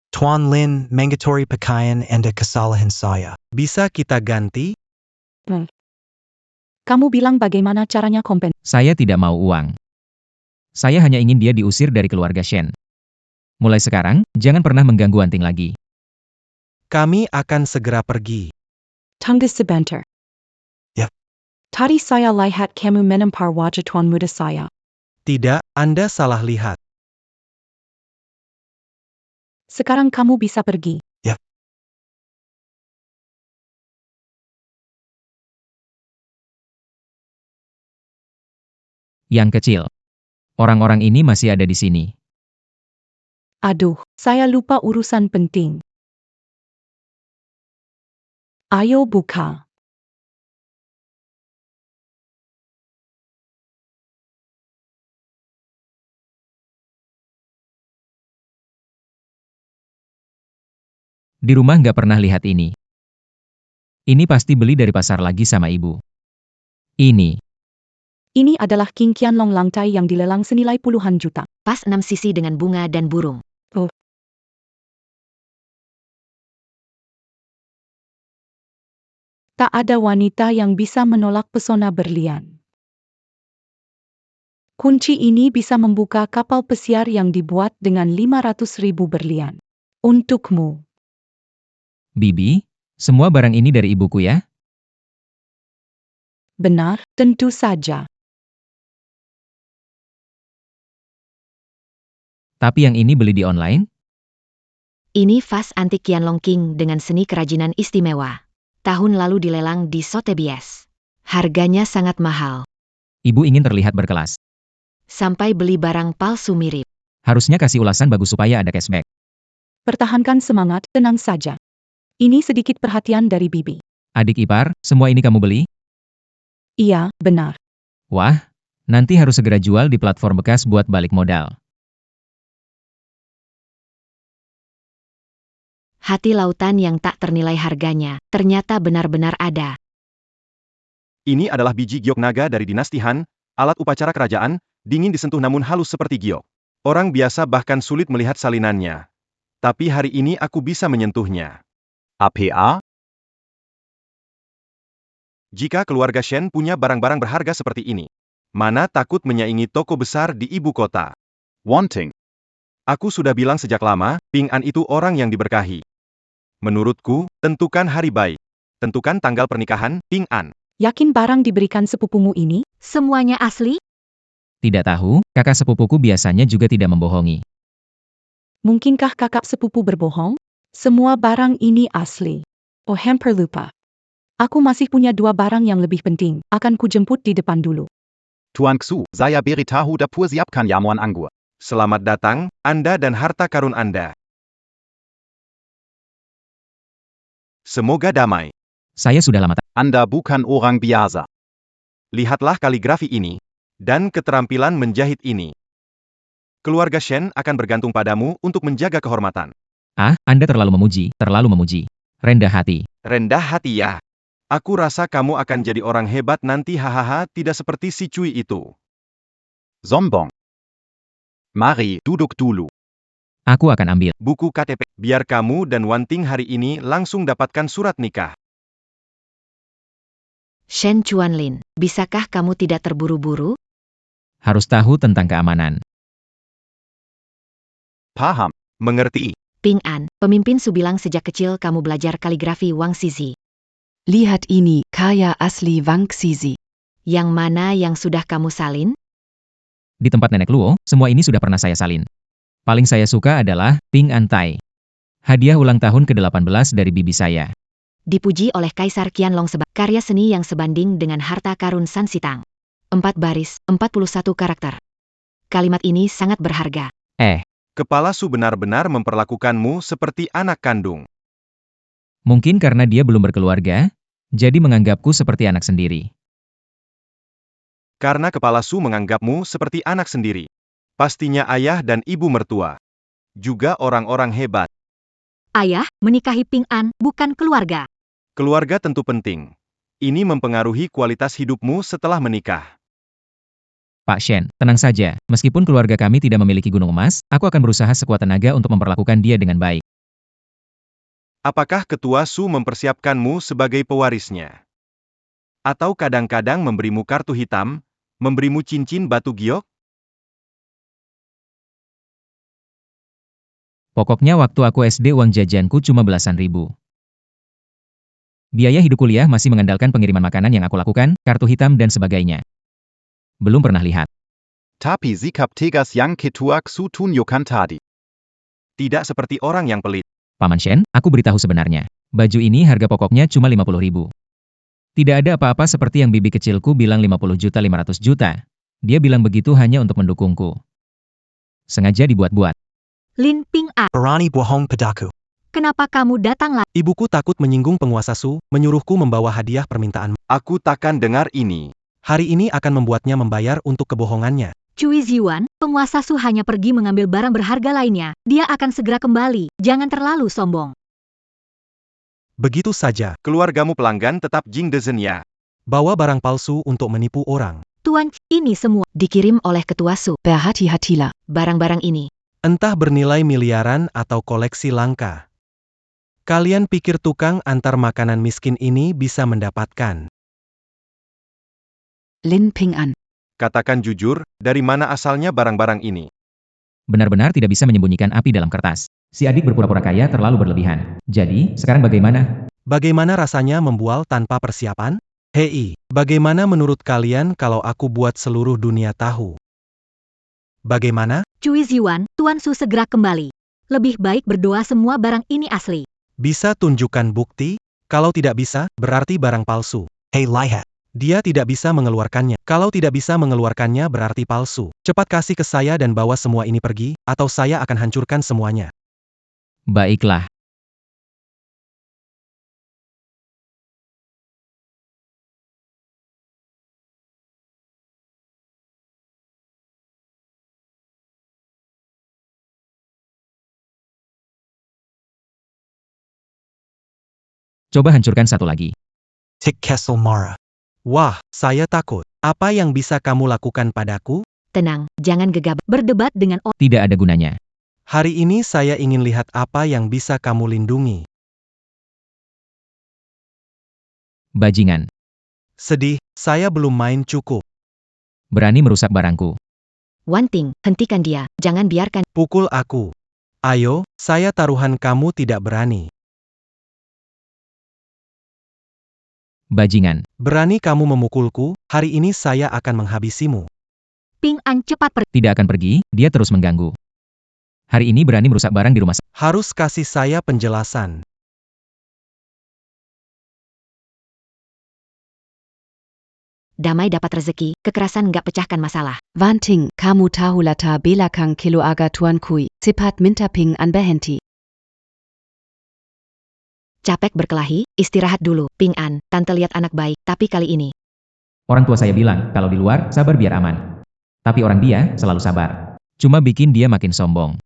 Tuan Lin, Mangatori Pakaian Anda Kesalahan saya. Bisa kita ganti? Kamu bilang bagaimana caranya kompensasi? Saya tidak mau uang. Saya hanya ingin dia diusir dari keluarga Shen. Mulai sekarang, jangan pernah mengganggu Anting lagi. Kami akan segera pergi. Tunggu sebentar. Ya. Tadi saya lihat kamu menampar wajah tuan muda saya. Tidak, Anda salah lihat. Sekarang kamu bisa pergi. Ya. Yang kecil. Orang-orang ini masih ada di sini. Aduh, saya lupa urusan penting. Ayo buka. Di rumah nggak pernah lihat ini. Ini pasti beli dari pasar lagi sama ibu. Ini. Ini adalah King Qianlong Langtai yang dilelang senilai puluhan juta. Pas 6 sisi dengan bunga dan burung. Tak ada wanita yang bisa menolak pesona berlian. Kunci ini bisa membuka kapal pesiar yang dibuat dengan 500.000 berlian. Untukmu. Bibi, semua barang ini dari ibuku ya? Benar, tentu saja. Tapi yang ini beli di online? Ini vas antik Qianlong King dengan seni kerajinan istimewa. Tahun lalu dilelang di Sotheby's. Harganya sangat mahal. Ibu ingin terlihat berkelas. Sampai beli barang palsu mirip. Harusnya kasih ulasan bagus supaya ada cashback. Pertahankan semangat, tenang saja. Ini sedikit perhatian dari Bibi. Adik ipar, semua ini kamu beli? Iya, benar. Wah, nanti harus segera jual di platform bekas buat balik modal. Hati lautan yang tak ternilai harganya, ternyata benar-benar ada. Ini adalah biji giok naga dari dinasti Han, alat upacara kerajaan, dingin disentuh namun halus seperti giok. Orang biasa bahkan sulit melihat salinannya. Tapi hari ini aku bisa menyentuhnya. APA? Jika keluarga Shen punya barang-barang berharga seperti ini, mana takut menyaingi toko besar di ibu kota. Wanting. Aku sudah bilang sejak lama, Ping An itu orang yang diberkahi. Menurutku, tentukan hari baik. Tentukan tanggal pernikahan, Ping An. Yakin barang diberikan sepupumu ini? Semuanya asli? Tidak tahu, kakak sepupuku biasanya juga tidak membohongi. Mungkinkah kakak sepupu berbohong? Semua barang ini asli. Oh, hampir lupa. Aku masih punya 2 barang yang lebih penting. Akan kujemput di depan dulu. Tuan Xu, saya beritahu dapur siapkan jamuan anggur. Selamat datang, Anda dan harta karun Anda. Semoga damai. Saya sudah lama Anda bukan orang biasa. Lihatlah kaligrafi ini. Dan keterampilan menjahit ini. Keluarga Shen akan bergantung padamu untuk menjaga kehormatan. Anda terlalu memuji. Rendah hati. Rendah hati ya. Aku rasa kamu akan jadi orang hebat nanti hahaha tidak seperti si Cui itu. Sombong. Mari, duduk dulu. Aku akan ambil. Buku KTP. Biar kamu dan Wanting hari ini langsung dapatkan surat nikah. Shen Chuanlin, bisakah kamu tidak terburu-buru? Harus tahu tentang keamanan. Paham. Mengerti. Ping An, pemimpin Su bilang sejak kecil kamu belajar kaligrafi Wang Zizi. Lihat ini, karya asli Wang Zizi. Yang mana yang sudah kamu salin? Di tempat nenek Luo, semua ini sudah pernah saya salin. Paling saya suka adalah Ping An Tai. Hadiah ulang tahun ke-18 dari bibi saya. Dipuji oleh Kaisar Qianlong karya seni yang sebanding dengan harta karun San Sitang. 4 baris, 41 karakter. Kalimat ini sangat berharga. Kepala Su benar-benar memperlakukanmu seperti anak kandung. Mungkin karena dia belum berkeluarga, jadi menganggapku seperti anak sendiri. Karena kepala Su menganggapmu seperti anak sendiri. Pastinya ayah dan ibu mertua. Juga orang-orang hebat. Ayah, menikahi Ping An, bukan keluarga. Keluarga tentu penting. Ini mempengaruhi kualitas hidupmu setelah menikah. Pak Shen, tenang saja. Meskipun keluarga kami tidak memiliki gunung emas, aku akan berusaha sekuat tenaga untuk memperlakukan dia dengan baik. Apakah ketua Su mempersiapkanmu sebagai pewarisnya? Atau kadang-kadang memberimu kartu hitam, memberimu cincin batu giok? Pokoknya waktu aku SD uang jajanku cuma belasan ribu. Biaya hidup kuliah masih mengandalkan pengiriman makanan yang aku lakukan, kartu hitam dan sebagainya. Belum pernah lihat. Tapi sikap tegas yang ketua Xu tunjukkan tadi. Tidak seperti orang yang pelit. Paman Shen, aku beritahu sebenarnya. Baju ini harga pokoknya cuma 50 ribu. Tidak ada apa-apa seperti yang bibi kecilku bilang 50 juta 500 juta. Dia bilang begitu hanya untuk mendukungku. Sengaja dibuat-buat. Lin Ping An, Berani bohong padaku. kenapa kamu datang lagi? Ibuku takut menyinggung penguasa Su, menyuruhku membawa hadiah permintaan. Aku takkan dengar ini. Hari ini akan membuatnya membayar untuk kebohongannya. Cui Ziwan, penguasa Su hanya pergi mengambil barang berharga lainnya. Dia akan segera kembali. Jangan terlalu sombong. Begitu saja, Keluargamu pelanggan tetap Jing Dezen ya. bawa barang palsu untuk menipu orang. Tuan, ini semua dikirim oleh ketua Su. Berhati-hatilah. Barang-barang ini. Entah bernilai miliaran atau koleksi langka. Kalian pikir tukang antar makanan miskin ini bisa mendapatkan? Lin Ping An. Katakan jujur, dari mana asalnya barang-barang ini? Benar-benar tidak bisa menyembunyikan api dalam kertas. Si adik berpura-pura kaya terlalu berlebihan. Jadi, sekarang bagaimana? Bagaimana rasanya membual tanpa persiapan? Hei, bagaimana menurut kalian kalau aku buat seluruh dunia tahu? Bagaimana? Cui Ziwan, Tuan Su segera kembali. Lebih baik berdoa semua barang ini asli. Bisa tunjukkan bukti? Kalau tidak bisa, berarti barang palsu. Hey lihat. Dia tidak bisa mengeluarkannya. Kalau tidak bisa mengeluarkannya berarti palsu. Cepat kasih ke saya dan bawa semua ini pergi, atau saya akan hancurkan semuanya. Baiklah. Coba hancurkan satu lagi. Tik Kessel Mara. Wah, saya takut. Apa yang bisa kamu lakukan padaku? Tenang, jangan gegabah. Berdebat dengan orang. Tidak ada gunanya. Hari ini saya ingin lihat apa yang bisa kamu lindungi. Bajingan. Sedih, saya belum main cukup. Berani merusak barangku. Wanting, hentikan dia. Jangan biarkan. Pukul aku. Ayo, saya taruhan kamu tidak berani. Bajingan. Berani kamu memukulku, hari ini saya akan menghabisimu. Ping An cepat pergi. Tidak akan pergi, dia terus mengganggu. Hari ini berani merusak barang di rumah saya. Harus kasih saya penjelasan. Damai dapat rezeki, kekerasan nggak pecahkan masalah. Wanting, kamu tahu latar belakang keluarga tuankui, cepat minta Ping An berhenti. Capek berkelahi, istirahat dulu. Ping An, tante lihat anak baik, tapi kali ini. Orang tua saya bilang, kalau di luar, sabar biar aman. Tapi orang dia, selalu sabar. Cuma bikin dia makin sombong.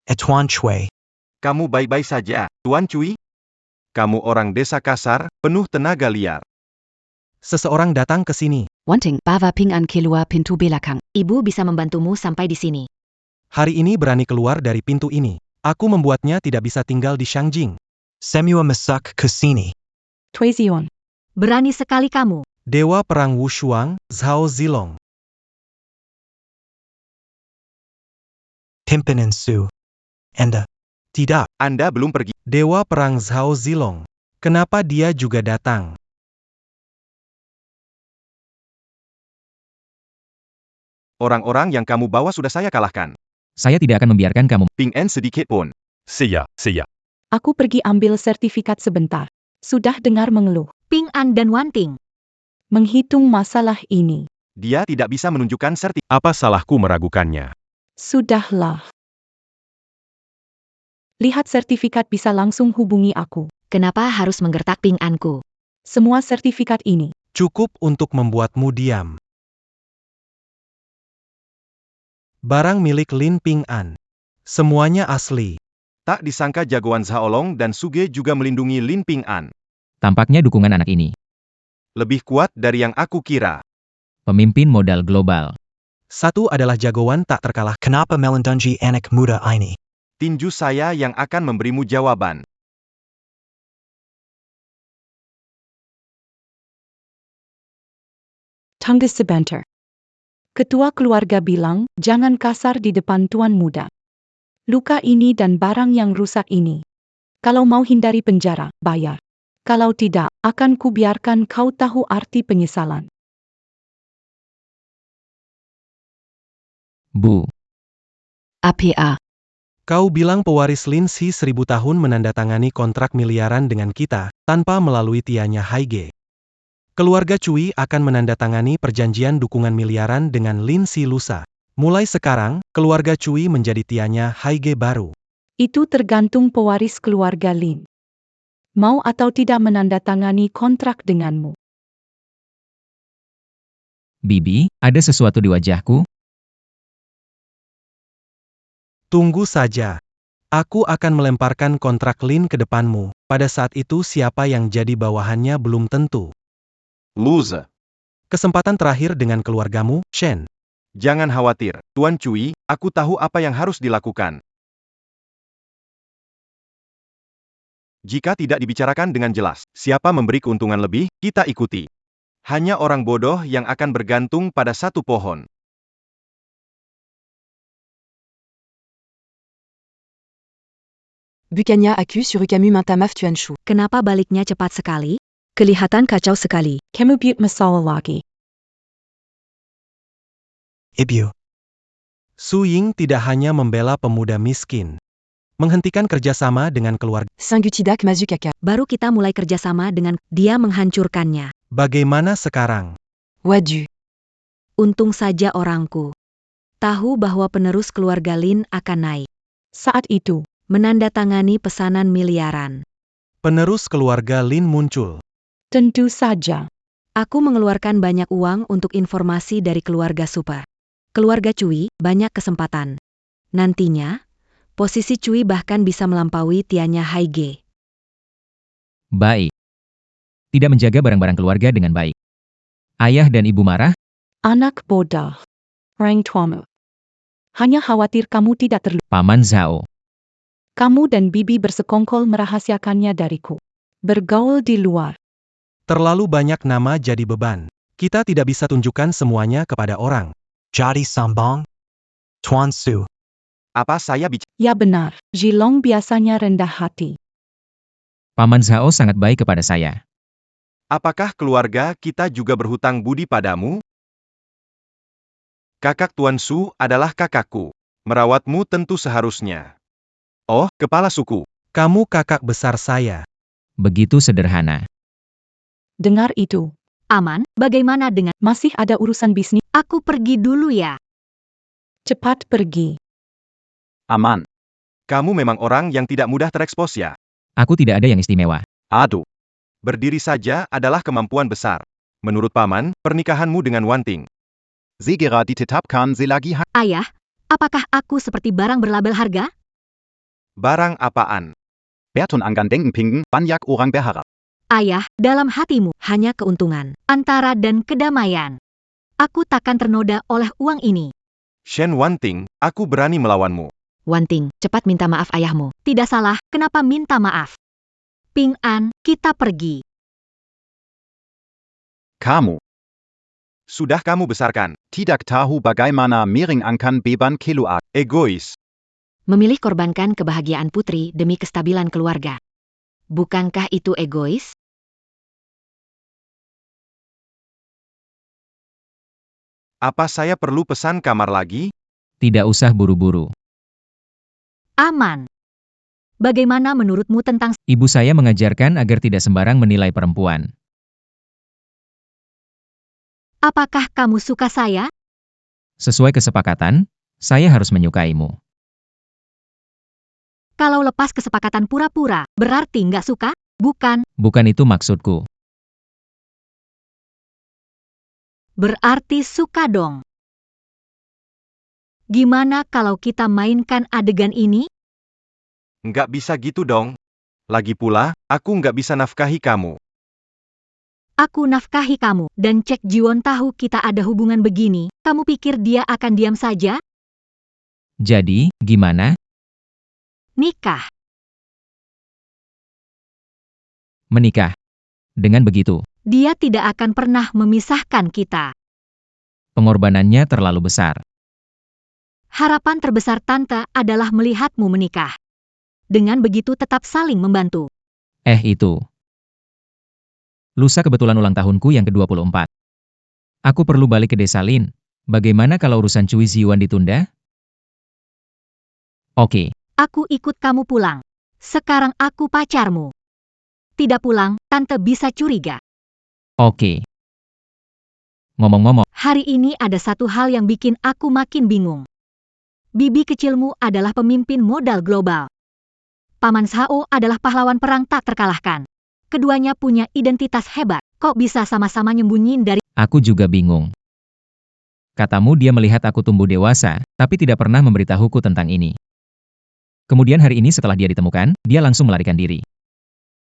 Etuan Chui. Kamu baik-baik saja, Tuan Cui? Kamu orang desa kasar, penuh tenaga liar. Seseorang datang ke sini. Wanting, bawa Ping An keluar pintu belakang. Ibu bisa membantumu sampai di sini. Hari ini berani keluar dari pintu ini. Aku membuatnya tidak bisa tinggal di Shangjing. Semua masuk ke sini. Tuezion. Berani sekali kamu. Dewa Perang Wushuang, Zhao Zilong. Pimpinan Su. Anda. Tidak, Anda belum pergi. Dewa Perang Zhao Zilong. Kenapa dia juga datang? Orang-orang yang kamu bawa sudah saya kalahkan. Saya tidak akan membiarkan kamu. Ping An sedikit pun. Siap. Aku pergi ambil sertifikat sebentar. Sudah dengar mengeluh. Ping An dan Wanting. Menghitung masalah ini. Dia tidak bisa menunjukkan sertifikat. Apa salahku meragukannya? Sudahlah. Lihat sertifikat bisa langsung hubungi aku. Kenapa harus menggertak Ping Anku? Semua sertifikat ini. Cukup untuk membuatmu diam. Barang milik Lin Ping An. Semuanya asli. Tak disangka jagoan Zhaolong dan Suge juga melindungi Lin Ping An. Tampaknya dukungan anak ini. Lebih kuat dari yang aku kira. Pemimpin modal global. Satu adalah jagoan tak terkalah. Kenapa melindungi anak muda ini? Tinju saya yang akan memberimu jawaban. Tunggu sebentar. Ketua keluarga bilang, jangan kasar di depan tuan muda. Luka ini dan barang yang rusak ini. Kalau mau hindari penjara, bayar. Kalau tidak, akan kubiarkan kau tahu arti penyesalan. Bu. APA. Kau bilang pewaris Lin Si 1000 tahun menandatangani kontrak miliaran dengan kita, tanpa melalui Tianya Haige. Keluarga Cui akan menandatangani perjanjian dukungan miliaran dengan Lin Si lusa. Mulai sekarang, keluarga Cui menjadi Tianya Haige baru. Itu tergantung pewaris keluarga Lin. Mau atau tidak menandatangani kontrak denganmu. Bibi, ada sesuatu di wajahku? Tunggu saja. Aku akan melemparkan kontrak Lin ke depanmu. Pada saat itu siapa yang jadi bawahannya belum tentu. Loser. Kesempatan terakhir dengan keluargamu, Shen. Jangan khawatir, Tuan Cui, aku tahu apa yang harus dilakukan. Jika tidak dibicarakan dengan jelas, siapa memberi keuntungan lebih, kita ikuti. Hanya orang bodoh yang akan bergantung pada satu pohon. Bukanya aku sur kamu minta maaf Tuan Shu. Kenapa baliknya cepat sekali? Kelihatan kacau sekali. Kamu buat masalah lagi. Ibu. Su Ying tidak hanya membela pemuda miskin. Menghentikan kerjasama dengan keluarga. Singutidak Mazukaka. Baru kita mulai kerjasama dengan dia menghancurkannya. Bagaimana sekarang? Wadu. Untung saja orangku tahu bahwa penerus keluarga Lin akan naik. Saat itu, Menandatangani pesanan miliaran. Penerus keluarga Lin muncul. tentu saja. Aku mengeluarkan banyak uang untuk informasi dari keluarga super. Keluarga Cui, banyak kesempatan. Nantinya, posisi Cui bahkan bisa melampaui Tianya Haige. Baik. Tidak menjaga barang-barang keluarga dengan baik. Ayah dan ibu marah, Anak bodoh. Orang tuamu. Hanya khawatir kamu tidak terluka. Paman Zhao. Kamu dan bibi bersekongkol merahasiakannya dariku. Bergaul di luar. Terlalu banyak nama jadi beban. Kita tidak bisa tunjukkan semuanya kepada orang. Jadi Sambong. Tuan Su. Apa saya bicara? Ya benar, Zhilong biasanya rendah hati. Paman Zhao sangat baik kepada saya. Apakah keluarga kita juga berhutang budi padamu? Kakak Tuan Su adalah kakakku. Merawatmu tentu seharusnya. Oh, kepala suku. Kamu kakak besar saya. Begitu sederhana. Dengar itu. Aman, bagaimana dengan... Masih ada urusan bisnis. Aku pergi dulu ya. Cepat pergi. Aman. Kamu memang orang yang tidak mudah terekspos ya. Aku tidak ada yang istimewa. Aduh. Berdiri saja adalah kemampuan besar. Menurut Paman, pernikahanmu dengan Wanting. Segera ditetapkan selagi Ayah, apakah aku seperti barang berlabel harga? Barang apaan? Berton anggan denken pingen, banyak orang berharap. Ayah, dalam hatimu hanya keuntungan, antara dan kedamaian. Aku takkan ternoda oleh uang ini. Shen Wanting, aku berani melawanmu. Wanting, cepat minta maaf ayahmu. Tidak salah, kenapa minta maaf? Ping An, kita pergi. Kamu. Sudah kamu besarkan. Tidak tahu bagaimana meringankan beban keluarga. Egois. Memilih korbankan kebahagiaan putri demi kestabilan keluarga. Bukankah itu egois? Apa saya perlu pesan kamar lagi? Tidak usah buru-buru. Aman. Bagaimana menurutmu tentang... Ibu saya mengajarkan agar tidak sembarang menilai perempuan. Apakah kamu suka saya? Sesuai kesepakatan, saya harus menyukaimu. Kalau lepas kesepakatan pura-pura, berarti nggak suka? Bukan, Bukan itu maksudku. berarti suka dong. Gimana kalau kita mainkan adegan ini? Nggak bisa gitu dong. Lagi pula, aku nggak bisa nafkahi kamu. Aku nafkahi kamu, dan Cek Jiwon tahu kita ada hubungan begini. Kamu pikir dia akan diam saja? Jadi, gimana? Nikah. Menikah. Dengan begitu, Dia tidak akan pernah memisahkan kita. pengorbanannya terlalu besar. Harapan terbesar Tante adalah melihatmu menikah. Dengan begitu tetap saling membantu. Itu. Lusa kebetulan ulang tahunku yang ke-24. Aku perlu balik ke desa Lin. Bagaimana kalau urusan Cui Ziwan ditunda? Oke, Aku ikut kamu pulang. Sekarang aku pacarmu. Tidak pulang, Tante bisa curiga. oke. Ngomong-ngomong, Hari ini ada satu hal yang bikin aku makin bingung. Bibi kecilmu adalah pemimpin modal global. Paman Zhao adalah pahlawan perang tak terkalahkan. Keduanya punya identitas hebat. Kok bisa sama-sama nyembunyiin dari... aku juga bingung. Katamu dia melihat aku tumbuh dewasa, tapi tidak pernah memberitahuku tentang ini. Kemudian hari ini setelah dia ditemukan, dia langsung melarikan diri.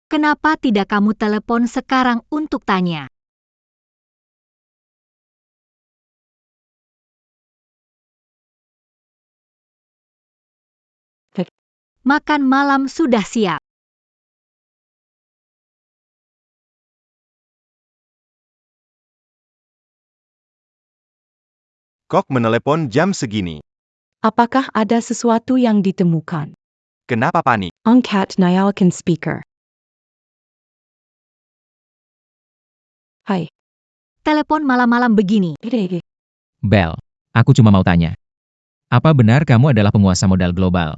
Kenapa tidak kamu telepon sekarang untuk tanya? Makan malam sudah siap. Kok menelepon jam segini? Apakah ada sesuatu yang ditemukan? Kenapa panik? Angkat nyalakan speaker. Hai. Telepon malam-malam begini. Bel, aku cuma mau tanya. Apa benar kamu adalah penguasa modal global?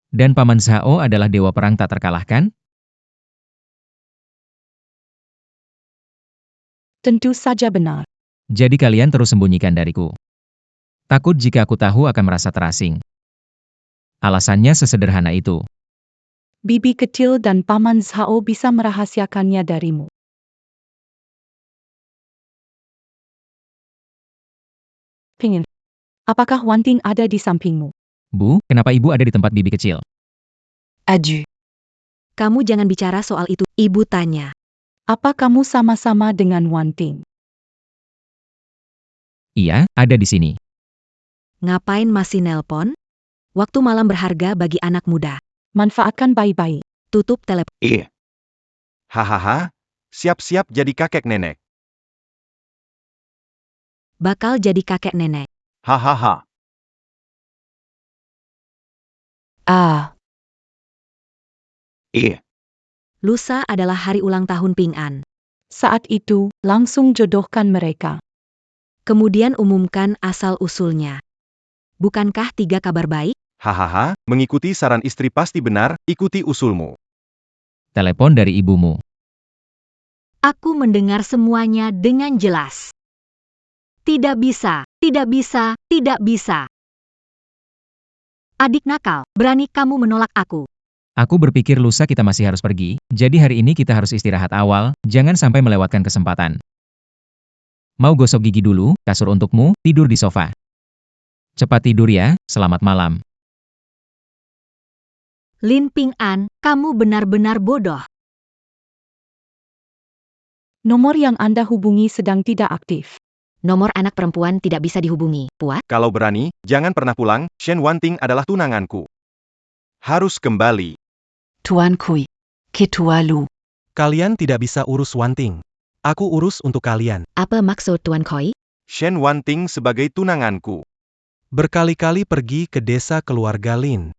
Dan Paman Zhao adalah dewa perang tak terkalahkan? Tentu saja benar. Jadi kalian terus sembunyikan dariku. Takut jika aku tahu akan merasa terasing. Alasannya sesederhana itu. Bibi kecil dan Paman Zhao bisa merahasiakannya darimu. Pingin. Apakah Wanting ada di sampingmu? Bu, kenapa ibu ada di tempat bibi kecil? Adieu. Kamu jangan bicara soal itu, ibu tanya. Apa kamu sama-sama dengan Wanting? Iya, ada di sini. Ngapain masih nelpon? Waktu malam berharga bagi anak muda. Manfaatkan baik-baik. Tutup telepon. Hahaha, siap-siap jadi kakek nenek. Bakal jadi kakek nenek. Hahaha. Ah, Lusa adalah hari ulang tahun Ping An. Saat itu, langsung jodohkan mereka. Kemudian umumkan asal-usulnya. Bukankah 3 kabar baik? Hahaha, mengikuti saran istri pasti benar, ikuti usulmu. Telepon dari ibumu. Aku mendengar semuanya dengan jelas. Tidak bisa, tidak bisa, tidak bisa. Adik nakal, berani kamu menolak aku. Aku berpikir lusa kita masih harus pergi, jadi hari ini kita harus istirahat awal, jangan sampai melewatkan kesempatan. Mau gosok gigi dulu, kasur untukmu, tidur di sofa. Cepat tidur ya, selamat malam. Lin Ping An, kamu benar-benar bodoh. Nomor yang Anda hubungi sedang tidak aktif. Nomor anak perempuan tidak bisa dihubungi. Puas? Kalau berani, jangan pernah pulang, Shen Wanting adalah tunanganku. Harus kembali. Tuan Kui. Ketua Lu. Kalian tidak bisa urus Wanting. Aku urus untuk kalian. Apa maksud Tuan Koi? Shen Wanting sebagai tunanganku. Berkali-kali pergi ke desa keluarga Lin.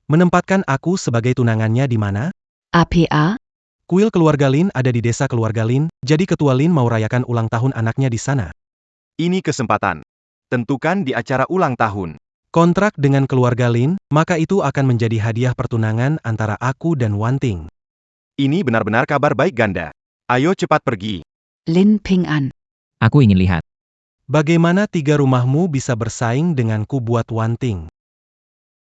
Menempatkan aku sebagai tunangannya di mana? APA. Kuil keluarga Lin ada di desa keluarga Lin, jadi ketua Lin mau rayakan ulang tahun anaknya di sana. Ini kesempatan. Tentukan di acara ulang tahun. Kontrak dengan keluarga Lin, maka itu akan menjadi hadiah pertunangan antara aku dan Wanting. Ini benar-benar kabar baik ganda. Ayo cepat pergi. Lin Ping An. Aku ingin lihat. Bagaimana 3 rumahmu bisa bersaing denganku buat Wanting?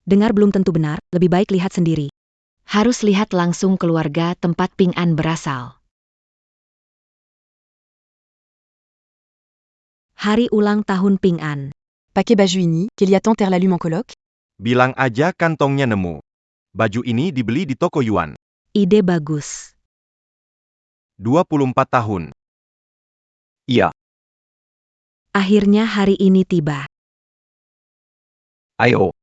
Dengar belum tentu benar, lebih baik lihat sendiri. Harus lihat langsung keluarga tempat Ping An berasal. Hari ulang tahun Ping An. Paquet baju ini, qu'il y a tant l'allume en coloc? Bilang aja kantongnya nemu. Baju ini dibeli di toko Yuan. Ide bagus. 24 tahun. Iya. Akhirnya hari ini tiba. Ayo.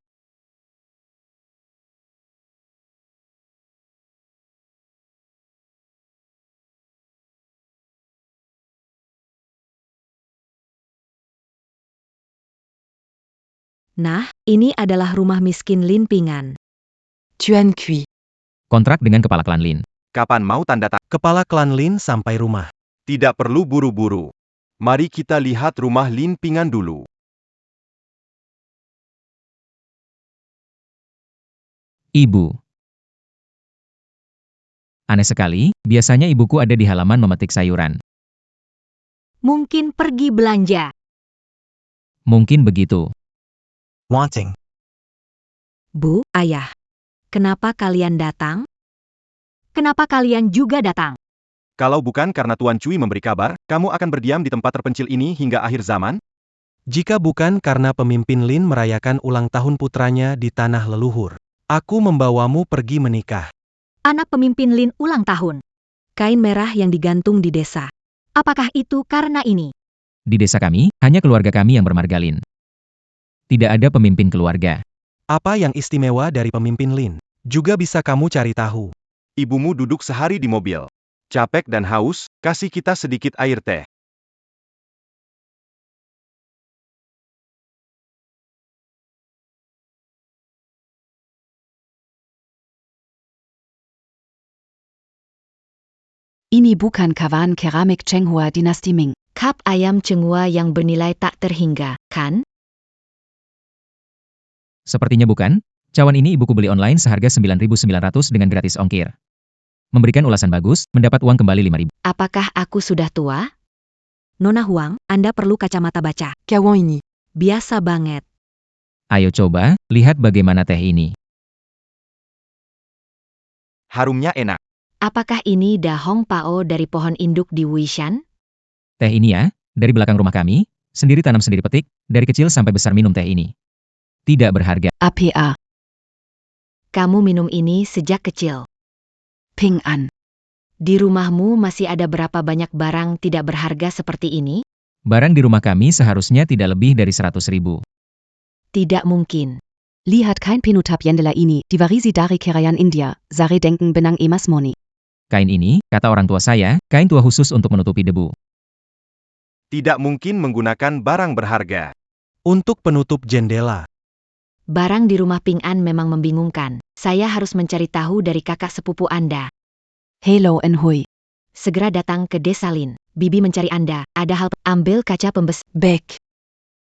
Nah, ini adalah rumah miskin Lin Ping An. Tuan Kui. Kontrak dengan kepala klan Lin. Kapan mau tanda tangan? Kepala klan Lin sampai rumah. Tidak perlu buru-buru. Mari kita lihat rumah Lin Ping An dulu. Ibu. Aneh sekali, biasanya ibuku ada di halaman memetik sayuran. Mungkin pergi belanja. Mungkin begitu. Wanting. Bu, ayah. Kenapa kalian datang? Kenapa kalian juga datang? Kalau bukan karena Tuan Cui memberi kabar, kamu akan berdiam di tempat terpencil ini hingga akhir zaman? Jika bukan karena pemimpin Lin merayakan ulang tahun putranya di tanah leluhur, aku membawamu pergi menikah. Anak pemimpin Lin ulang tahun. Kain merah yang digantung di desa. Apakah itu karena ini? Di desa kami, hanya keluarga kami yang bermarga Lin. Tidak ada pemimpin keluarga. Apa yang istimewa dari pemimpin Lin? Juga bisa kamu cari tahu. Ibumu duduk sehari di mobil. Capek dan haus, kasih kita sedikit air teh. Ini bukan kawan keramik Chenghua dinasti Ming. Kap ayam Chenghua yang bernilai tak terhingga, kan? Sepertinya bukan. Cawan ini ibuku beli online seharga 9.900 dengan gratis ongkir. Memberikan ulasan bagus, mendapat uang kembali 5.000. Apakah aku sudah tua? Nona Huang, Anda perlu kacamata baca. Kawan ini. Biasa banget. Ayo coba, lihat bagaimana teh ini. Harumnya enak. Apakah ini dahong pao dari pohon induk di Wuishan? Teh ini ya, dari belakang rumah kami, sendiri tanam sendiri petik, dari kecil sampai besar minum teh ini. Tidak berharga. APA. Kamu minum ini sejak kecil. Ping An. Di rumahmu masih ada berapa banyak barang tidak berharga seperti ini? Barang di rumah kami seharusnya tidak lebih dari 100.000. Tidak mungkin. Lihat kain pinutab Yendela ini, divarisi dari Kerayan India, Zare denken benang emas moni. Kain ini, kata orang tua saya, kain tua khusus untuk menutupi debu. Tidak mungkin menggunakan barang berharga. Untuk penutup jendela. Barang di rumah Ping An memang membingungkan. Saya harus mencari tahu dari kakak sepupu Anda. Hello en Hui. Segera datang ke Desa Lin. Bibi mencari Anda. Ada hal, ambil kaca pembesar. Back.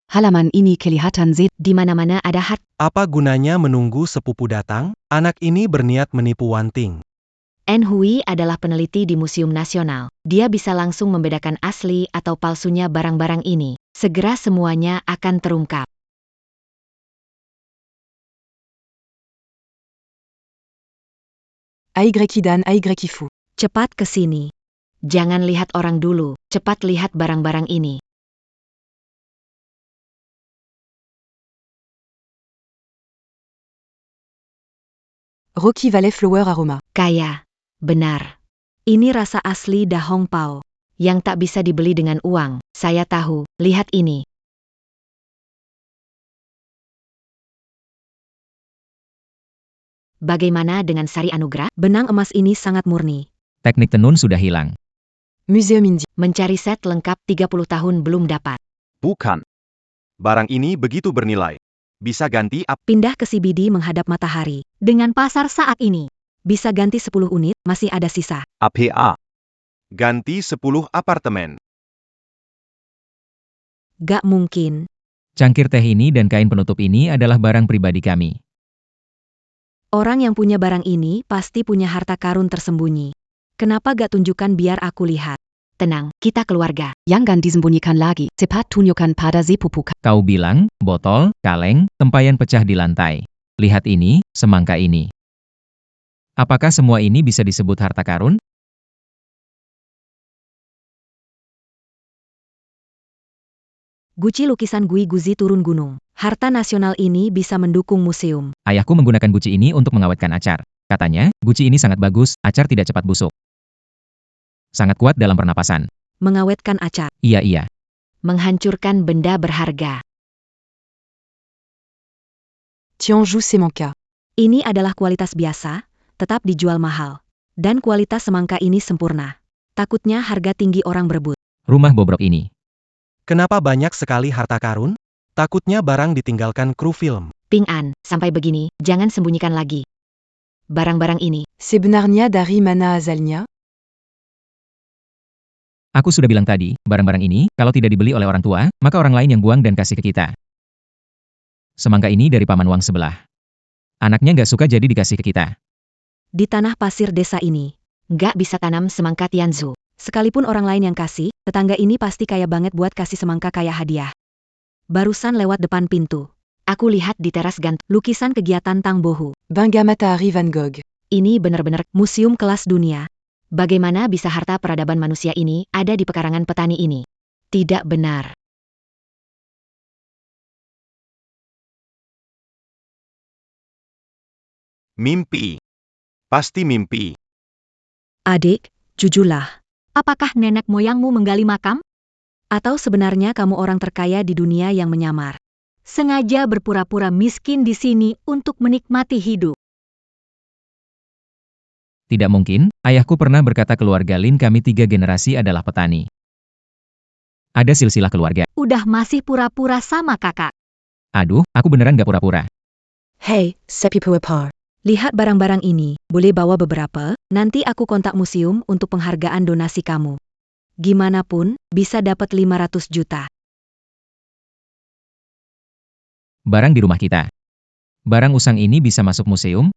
Halaman ini kelihatan Z. Di mana-mana ada hat. Apa gunanya menunggu sepupu datang? Anak ini berniat menipu Wanting. En Hui adalah peneliti di Museum Nasional. Dia bisa langsung membedakan asli atau palsunya barang-barang ini. Segera semuanya akan terungkap. Aigrekidan Aigrekifu. Cepat ke sini. Jangan lihat orang dulu, cepat lihat barang-barang ini. Rocky Valley Flower Aroma. Kaya. Benar. Ini rasa asli Da Hong Pao. Yang tak bisa dibeli dengan uang. Saya tahu, lihat ini. Bagaimana dengan Sari Anugrah? Benang emas ini sangat murni. Teknik tenun sudah hilang. Museum India. Mencari set lengkap 30 tahun belum dapat. Bukan. Barang ini begitu bernilai. Bisa ganti Pindah ke CBD menghadap matahari. Dengan pasar saat ini. Bisa ganti 10 unit, masih ada sisa. APA. Ganti 10 apartemen. Gak mungkin. Cangkir teh ini dan kain penutup ini adalah barang pribadi kami. Orang yang punya barang ini pasti punya harta karun tersembunyi. Kenapa gak tunjukkan biar aku lihat? Tenang, kita keluarga. Jangan disembunyikan lagi, cepat tunjukkan pada Zepupuka. Kau bilang, botol, kaleng, tempayan pecah di lantai. Lihat ini, semangka ini. Apakah semua ini bisa disebut harta karun? Guci lukisan Gui Guzi turun gunung. Harta nasional ini bisa mendukung museum. Ayahku menggunakan guci ini untuk mengawetkan acar. Katanya, guci ini sangat bagus, acar tidak cepat busuk. Sangat kuat dalam pernapasan. Mengawetkan acar. Iya. Menghancurkan benda berharga. Tianjou Semangka. Ini adalah kualitas biasa, tetap dijual mahal. Dan kualitas semangka ini sempurna. Takutnya harga tinggi orang berebut. Rumah bobrok ini. Kenapa banyak sekali harta karun? Takutnya barang ditinggalkan kru film. Ping An, sampai begini, jangan sembunyikan lagi. Barang-barang ini. Sebenarnya dari mana asalnya? Aku sudah bilang tadi, barang-barang ini, kalau tidak dibeli oleh orang tua, maka orang lain yang buang dan kasih ke kita. Semangka ini dari paman Wang sebelah. Anaknya nggak suka jadi dikasih ke kita. Di tanah pasir desa ini, nggak bisa tanam semangka Tianzhu. Sekalipun orang lain yang kasih, tetangga ini pasti kaya banget buat kasih semangka kayak hadiah. Barusan lewat depan pintu. Aku lihat di teras lukisan kegiatan Tang Bohu. Bangamatahari Van Gogh. Ini benar-benar museum kelas dunia. Bagaimana bisa harta peradaban manusia ini ada di pekarangan petani ini? Tidak benar. Mimpi. Pasti mimpi. Adik, jujurlah. Apakah nenek moyangmu menggali makam? Atau sebenarnya kamu orang terkaya di dunia yang menyamar? Sengaja berpura-pura miskin di sini untuk menikmati hidup. Tidak mungkin, ayahku pernah berkata keluarga Lin kami 3 generasi adalah petani. Ada silsilah keluarga. Udah masih pura-pura sama kakak. Aduh, aku beneran gak pura-pura. Hey, Sepipuapar. Lihat barang-barang ini, boleh bawa beberapa, nanti aku kontak museum untuk penghargaan donasi kamu. Gimana pun, bisa dapat 500 juta. Barang di rumah kita. Barang usang ini bisa masuk museum?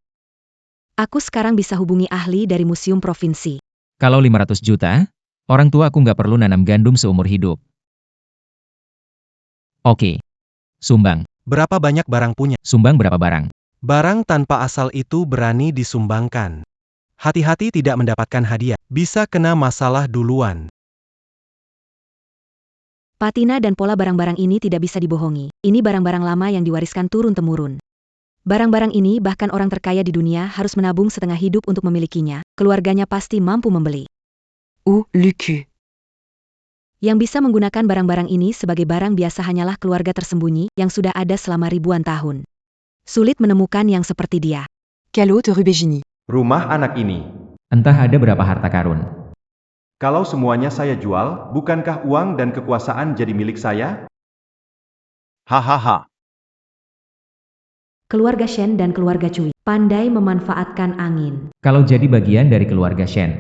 Aku sekarang bisa hubungi ahli dari museum provinsi. Kalau 500 juta, orang tua aku nggak perlu nanam gandum seumur hidup. Oke. Sumbang. Berapa banyak barang punya? Sumbang berapa barang? Barang tanpa asal itu berani disumbangkan. Hati-hati tidak mendapatkan hadiah. Bisa kena masalah duluan. Patina dan pola barang-barang ini tidak bisa dibohongi. Ini barang-barang lama yang diwariskan turun-temurun. Barang-barang ini bahkan orang terkaya di dunia harus menabung setengah hidup untuk memilikinya. Keluarganya pasti mampu membeli. Ou Lucu. Yang bisa menggunakan barang-barang ini sebagai barang biasa hanyalah keluarga tersembunyi yang sudah ada selama ribuan tahun. Sulit menemukan yang seperti dia. Callot de Rubégini. Rumah anak ini. Entah ada berapa harta karun. Kalau semuanya saya jual, bukankah uang dan kekuasaan jadi milik saya? Hahaha. Keluarga Shen dan keluarga Cui pandai memanfaatkan angin. Kalau jadi bagian dari keluarga Shen,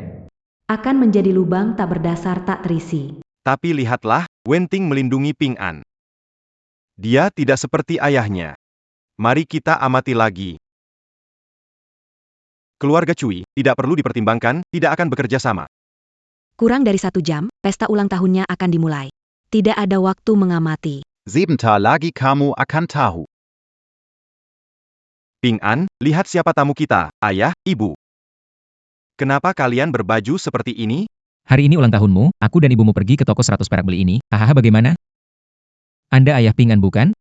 Akan menjadi lubang tak berdasar tak terisi. Tapi lihatlah, Wenting melindungi Ping An. Dia tidak seperti ayahnya. Mari kita amati lagi. Keluarga Cui tidak perlu dipertimbangkan, tidak akan bekerja sama. Kurang dari 1 jam, pesta ulang tahunnya akan dimulai. Tidak ada waktu mengamati. Sebentar lagi kamu akan tahu. Ping An, lihat siapa tamu kita, ayah, ibu. Kenapa kalian berbaju seperti ini? hari ini ulang tahunmu, aku dan ibumu pergi ke toko 100 perak beli ini, hahaha bagaimana? Anda ayah Ping An bukan?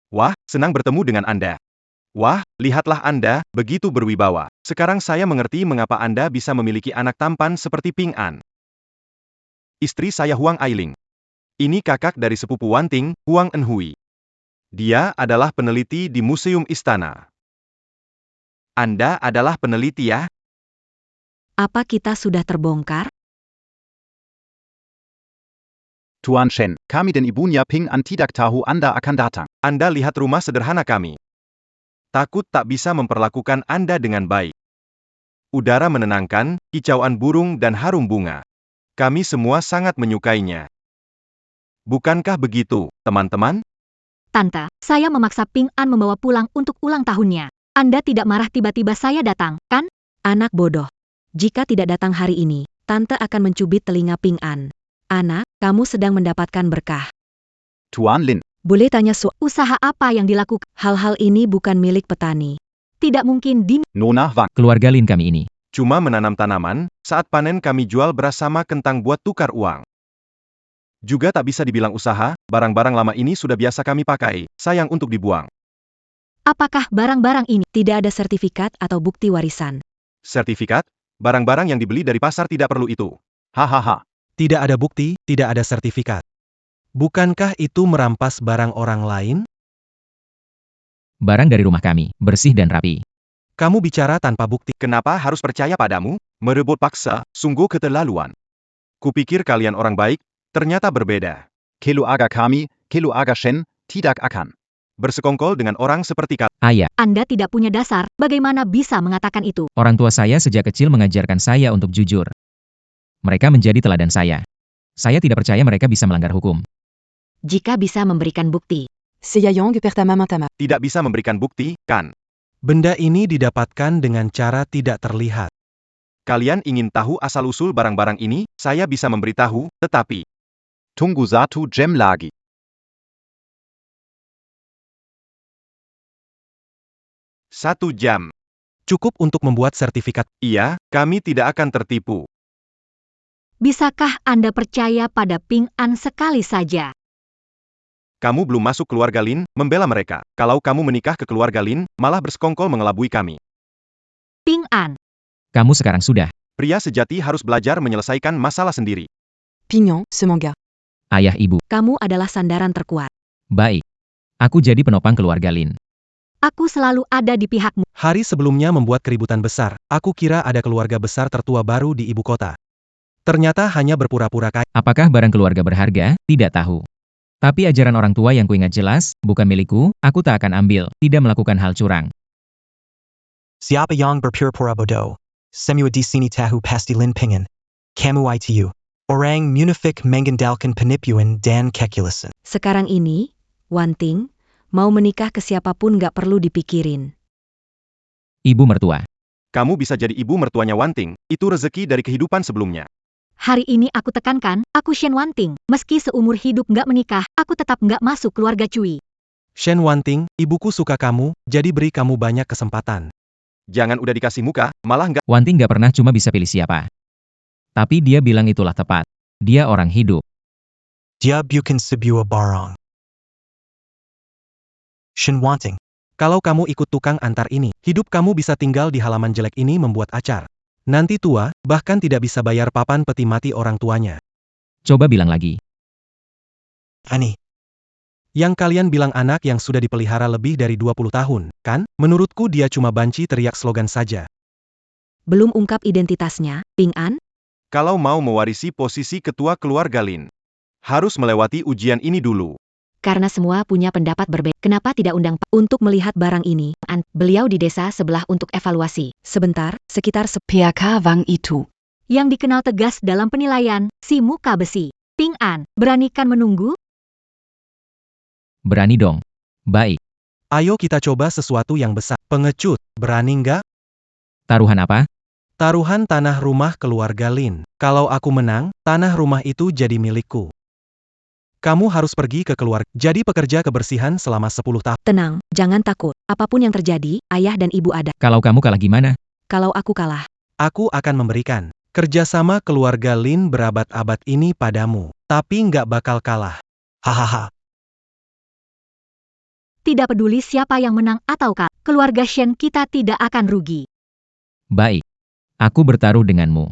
Wah, senang bertemu dengan Anda. Wah, lihatlah Anda, begitu berwibawa. Sekarang saya mengerti mengapa Anda bisa memiliki anak tampan seperti Ping An. Istri saya Huang Ailing. Ini kakak dari sepupu Wanting, Huang Enhui. Dia adalah peneliti di Museum Istana. Anda adalah peneliti ya? Apa kita sudah terbongkar? Tuan Shen, kami dan ibunya Ping An tidak tahu Anda akan datang. Anda lihat rumah sederhana kami. Takut tak bisa memperlakukan Anda dengan baik. Udara menenangkan, kicauan burung dan harum bunga. Kami semua sangat menyukainya. Bukankah begitu, teman-teman? Tante, saya memaksa Ping An membawa pulang untuk ulang tahunnya. Anda tidak marah tiba-tiba saya datang, kan? Anak bodoh. Jika tidak datang hari ini, Tante akan mencubit telinga Ping An. Anak, kamu sedang mendapatkan berkah. Tuan Lin, Boleh tanya usaha apa yang dilakukan? Hal-hal ini bukan milik petani. Tidak mungkin Nona Wang, Keluarga Lin kami ini. Cuma menanam tanaman, saat panen kami jual beras sama kentang buat tukar uang. Juga tak bisa dibilang usaha, barang-barang lama ini sudah biasa kami pakai, sayang untuk dibuang. Apakah barang-barang ini tidak ada sertifikat atau bukti warisan? Sertifikat? Barang-barang yang dibeli dari pasar tidak perlu itu. hahaha. Tidak ada bukti, tidak ada sertifikat. Bukankah itu merampas barang orang lain? Barang dari rumah kami, bersih dan rapi. Kamu bicara tanpa bukti. Kenapa harus percaya padamu? Merebut paksa, sungguh keterlaluan. Kupikir kalian orang baik, ternyata berbeda. Keluarga kami, keluarga Shen, tidak akan Bersekongkol dengan orang seperti kalian. Ayah, Anda tidak punya dasar, bagaimana bisa mengatakan itu? orang tua saya sejak kecil mengajarkan saya untuk jujur. Mereka menjadi teladan saya. Saya tidak percaya mereka bisa melanggar hukum. Jika bisa memberikan bukti. Seyayang pertama mantama. Tidak bisa memberikan bukti, kan? Benda ini didapatkan dengan cara tidak terlihat. Kalian ingin tahu asal-usul barang-barang ini? Saya bisa memberitahu, tetapi Tunggu 1 jam lagi. Satu jam. Cukup untuk membuat sertifikat. Iya, kami tidak akan tertipu. Bisakah Anda percaya pada Ping An sekali saja? Kamu belum masuk keluarga Lin, membela mereka. Kalau kamu menikah ke keluarga Lin, malah bersekongkol mengelabui kami. Ping An, Kamu sekarang sudah. Pria sejati harus belajar menyelesaikan masalah sendiri. Pignon, ce manga. Ayah ibu. kamu adalah sandaran terkuat. Baik. Aku jadi penopang keluarga Lin. Aku selalu ada di pihakmu. Hari sebelumnya membuat keributan besar. Aku kira ada keluarga besar tertua baru di ibu kota. Ternyata hanya berpura-pura kaya. Apakah barang keluarga berharga? Tidak tahu. Tapi ajaran orang tua yang kuingat jelas, bukan milikku, aku tak akan ambil, tidak melakukan hal curang. Siapa yang berpura-pura bodoh? Semua di sini tahu pasti Lin Ping'an. Kamu itu. Orang munafik mengandalkan penipuan dan kekerasan. Sekarang ini, Wanting, mau menikah ke siapapun gak perlu dipikirin. Ibu mertua. Kamu bisa jadi ibu mertuanya Wanting, itu rezeki dari kehidupan sebelumnya. Hari ini aku tekankan, aku Shen Wanting. Meski seumur hidup gak menikah, aku tetap gak masuk keluarga Cui. Shen Wanting, ibuku suka kamu, jadi beri kamu banyak kesempatan. Jangan udah dikasih muka, malah nggak. Wanting gak pernah cuma bisa pilih siapa. Tapi dia bilang itulah tepat. Dia orang hidup. Dia bukan sebuah barang. Shen Wanting. Kalau kamu ikut tukang antar ini, hidup kamu bisa tinggal di halaman jelek ini membuat acar. Nanti tua, bahkan tidak bisa bayar papan peti mati orang tuanya. Coba bilang lagi. Ani. Yang kalian bilang anak yang sudah dipelihara lebih dari 20 tahun, kan? Menurutku dia cuma banci teriak slogan saja. Belum ungkap identitasnya, Ping An? Kalau mau mewarisi posisi ketua keluarga Lin, harus melewati ujian ini dulu. Karena semua punya pendapat berbeda. Kenapa tidak undang Pak untuk melihat barang ini? Beliau di desa sebelah untuk evaluasi. Sebentar, sekitar PAK Wang itu. yang dikenal tegas dalam penilaian, si muka besi. Ping An, beranikan menunggu? Berani dong. Baik. Ayo kita coba sesuatu yang besar. Pengecut, berani nggak? Taruhan apa? Taruhan tanah rumah keluarga Lin. Kalau aku menang, tanah rumah itu jadi milikku. Kamu harus pergi ke keluarga, jadi pekerja kebersihan selama 10 tahun. Tenang, jangan takut. Apapun yang terjadi, ayah dan ibu ada. Kalau kamu kalah gimana? Kalau aku kalah, Aku akan memberikan kerjasama keluarga Lin berabad-abad ini padamu. Tapi nggak bakal kalah. Hahaha. tidak peduli siapa yang menang atau kalah, keluarga Shen kita tidak akan rugi. Baik. Aku bertaruh denganmu.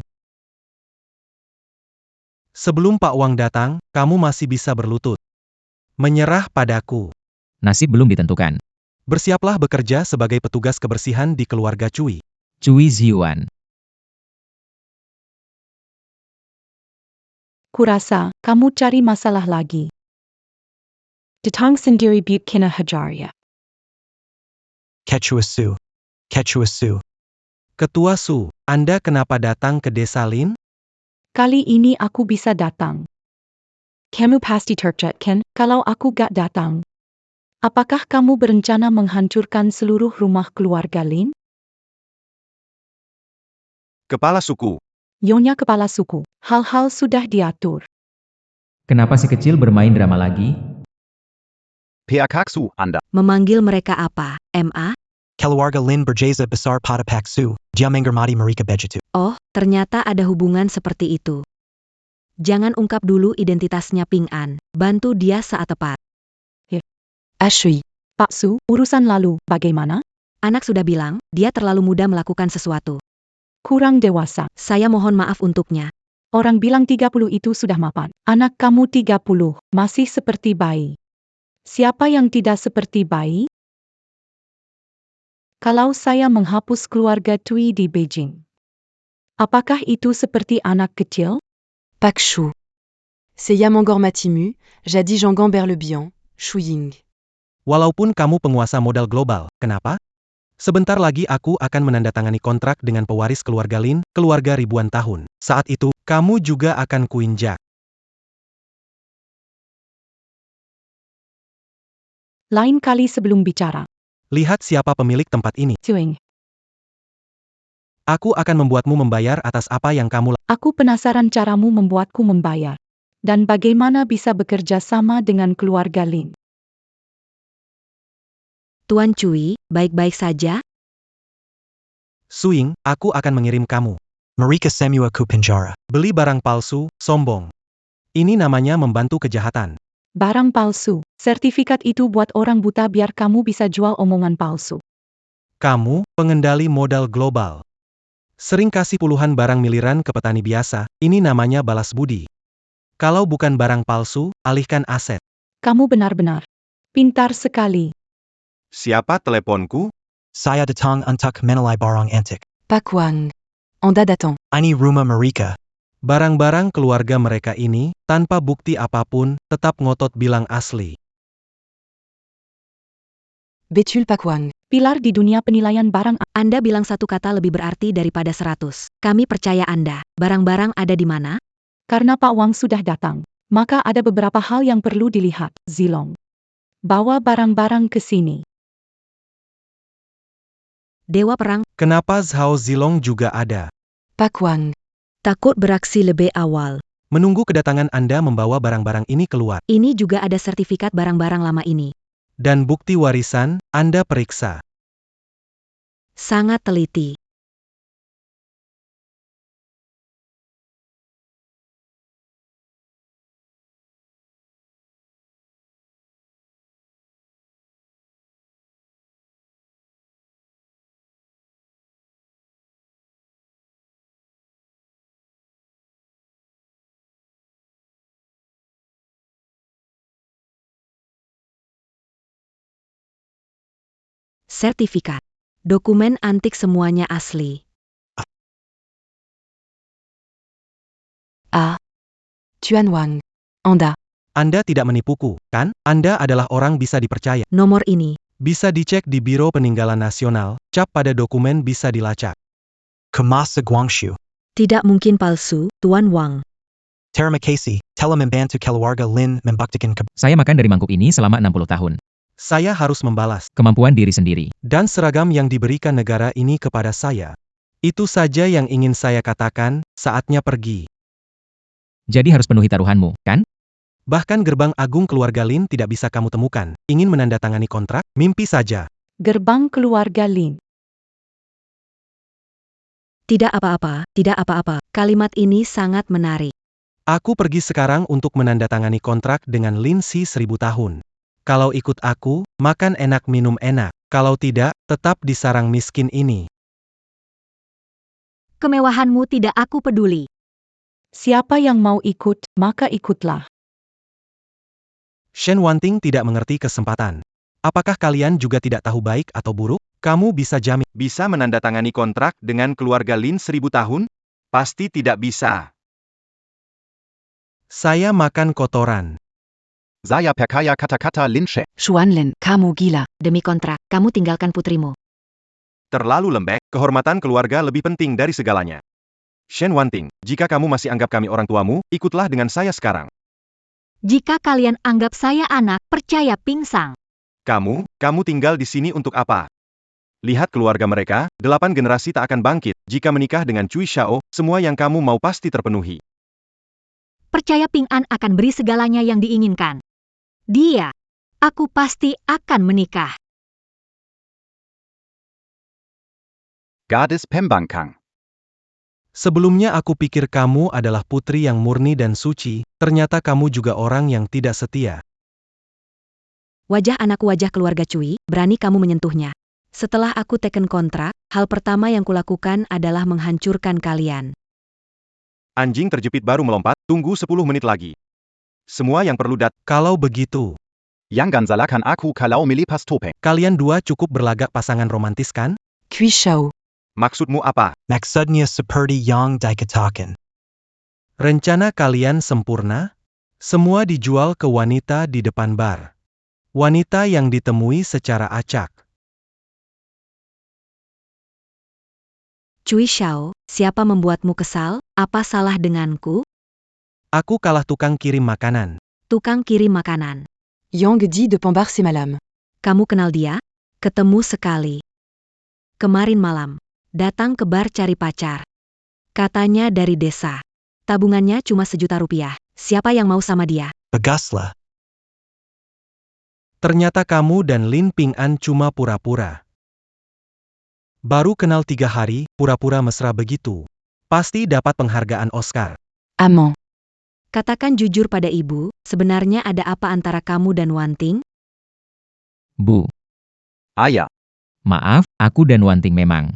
Sebelum Pak Wang datang, kamu masih bisa berlutut. Menyerah padaku. Nasib belum ditentukan. Bersiaplah bekerja sebagai petugas kebersihan di keluarga Cui. Cui Ziyuan. Kurasa, kamu cari masalah lagi. Datang sendiri but kena hajar ya. Quechua Su. Quechua Su. Ketua Su, Anda kenapa datang ke desa Lin? Kali ini aku bisa datang. Kamu pasti tercetkan kalau aku gak datang. Apakah kamu berencana menghancurkan seluruh rumah keluarga Lin? Kepala suku, Nyonya kepala suku, hal-hal sudah diatur. Kenapa si kecil bermain drama lagi? PAK Su, Anda. Memanggil mereka apa, MA? Keluarga Lin berjeza besar pada Pak Su. Dia menghormati mereka begitu. Oh, ternyata ada hubungan seperti itu. Jangan ungkap dulu identitasnya Ping An. Bantu dia saat tepat. Ashui. Pak Su, urusan lalu, bagaimana? Anak sudah bilang, dia terlalu muda melakukan sesuatu. Kurang dewasa. Saya mohon maaf untuknya. Orang bilang 30 itu sudah mapan. Anak kamu 30, masih seperti bayi. Siapa yang tidak seperti bayi? Kalau saya menghapus keluarga Tui di Beijing, apakah itu seperti anak kecil? Pak Shu. C'est Yamangor Matimu, jadis Jangan Berlebihan, Shuying. Walaupun kamu penguasa modal global, kenapa? Sebentar lagi aku akan menandatangani kontrak dengan pewaris keluarga Lin, keluarga ribuan tahun. Saat itu, kamu juga akan kuinjak. Lain kali sebelum bicara. Lihat siapa pemilik tempat ini. Cuing, Aku akan membuatmu membayar atas apa yang kamu lakukan. aku penasaran caramu membuatku membayar. Dan bagaimana bisa bekerja sama dengan keluarga Lin. Tuan Cui, baik-baik saja? Suing, aku akan mengirim kamu. Mereka semua ku penjara. Beli barang palsu, sombong. Ini namanya membantu kejahatan. Barang palsu, sertifikat itu buat orang buta biar kamu bisa jual omongan palsu. Kamu, pengendali modal global. Sering kasih puluhan barang miliaran ke petani biasa, ini namanya balas budi. Kalau bukan barang palsu, alihkan aset. Kamu benar-benar pintar sekali. siapa teleponku? Saya datang untuk menilai barang antik. Pak Wang. Anda datang. Ini rumah mereka. Barang-barang keluarga mereka ini, tanpa bukti apapun, tetap ngotot bilang asli. Betul Pak Wang. Pilar di dunia penilaian barang. Anda bilang satu kata lebih berarti daripada 100. Kami percaya Anda. Barang-barang ada di mana? Karena Pak Wang sudah datang, maka ada beberapa hal yang perlu dilihat. Zilong, bawa barang-barang ke sini. Dewa Perang, Kenapa Zhao Zilong juga ada? Pak Wang. takut beraksi lebih awal. Menunggu kedatangan Anda membawa barang-barang ini keluar. Ini juga ada sertifikat barang-barang lama ini. Dan bukti warisan, Anda periksa. Sangat teliti. sertifikat, dokumen antik semuanya asli. Ah. Tuan Wang. Anda. Anda tidak menipuku, kan? Anda adalah orang bisa dipercaya. Nomor ini, Bisa dicek di Biro Peninggalan Nasional, cap pada dokumen bisa dilacak. Kumasa Guangxu. tidak mungkin palsu, Tuan Wang. Terima kasih, telah membantu keluarga Lin membuktikan Saya makan dari mangkuk ini selama 60 tahun. Saya harus membalas. Kemampuan diri sendiri. Dan seragam yang diberikan negara ini kepada saya. Itu saja yang ingin saya katakan, saatnya pergi. Jadi harus penuhi taruhanmu, kan? Bahkan gerbang agung keluarga Lin tidak bisa kamu temukan. Ingin menandatangani kontrak? Mimpi saja. Gerbang keluarga Lin. Tidak apa-apa, tidak apa-apa. Kalimat ini sangat menarik. Aku pergi sekarang untuk menandatangani kontrak dengan Lin Si 1000 tahun. Kalau ikut aku, makan enak minum enak. Kalau tidak, tetap di sarang miskin ini. Kemewahanmu tidak aku peduli. Siapa yang mau ikut, maka ikutlah. Shen Wanting tidak mengerti kesempatan. Apakah kalian juga tidak tahu baik atau buruk? Kamu bisa jamin. Bisa menandatangani kontrak dengan keluarga Lin 1000 tahun? Pasti tidak bisa. Saya makan kotoran. Saya percaya kata-kata Lin She. Xuanlin, kamu gila. Demi kontrak, kamu tinggalkan putrimu. Terlalu lembek, kehormatan keluarga lebih penting dari segalanya. Shen Wanting, jika kamu masih anggap kami orang tuamu, ikutlah dengan saya sekarang. Jika kalian anggap saya anak, percaya pingsang. Kamu tinggal di sini untuk apa? Lihat keluarga mereka, 8 generasi tak akan bangkit. Jika menikah dengan Cui Xiao, semua yang kamu mau pasti terpenuhi. Percaya Ping An akan beri segalanya yang diinginkan. Dia, aku pasti akan menikah. Gadis Pembangkang. Sebelumnya aku pikir kamu adalah putri yang murni dan suci, ternyata kamu juga orang yang tidak setia. Wajah anakku wajah keluarga Cui, berani kamu menyentuhnya. Setelah aku teken kontrak, hal pertama yang kulakukan adalah menghancurkan kalian. Anjing terjepit baru melompat, tunggu 10 menit lagi. Semua yang perlu Kalau begitu, Yang ganzalakan aku kalau melipas topeng. kalian dua cukup berlagak pasangan romantis kan? Kui Shao. maksudmu apa? Maksudnya seperti yang dikatakan. Rencana kalian sempurna? Semua dijual ke wanita di depan bar. Wanita yang ditemui secara acak. Cui Xiao, siapa membuatmu kesal? Apa salah denganku? Aku kalah tukang kirim makanan. Tukang kirim makanan. Yang Di de Pambar semalam. Kamu kenal dia? Ketemu sekali. Kemarin malam, datang ke bar cari pacar. Katanya dari desa. Tabungannya cuma 1 juta rupiah. Siapa yang mau sama dia? Bagaslah. Ternyata kamu dan Lin Ping An cuma pura-pura. Baru kenal 3 hari, pura-pura mesra begitu. Pasti dapat penghargaan Oscar. Amant. Katakan jujur pada ibu, sebenarnya ada apa antara kamu dan Wanting? Bu, Ayah. maaf, aku dan Wanting memang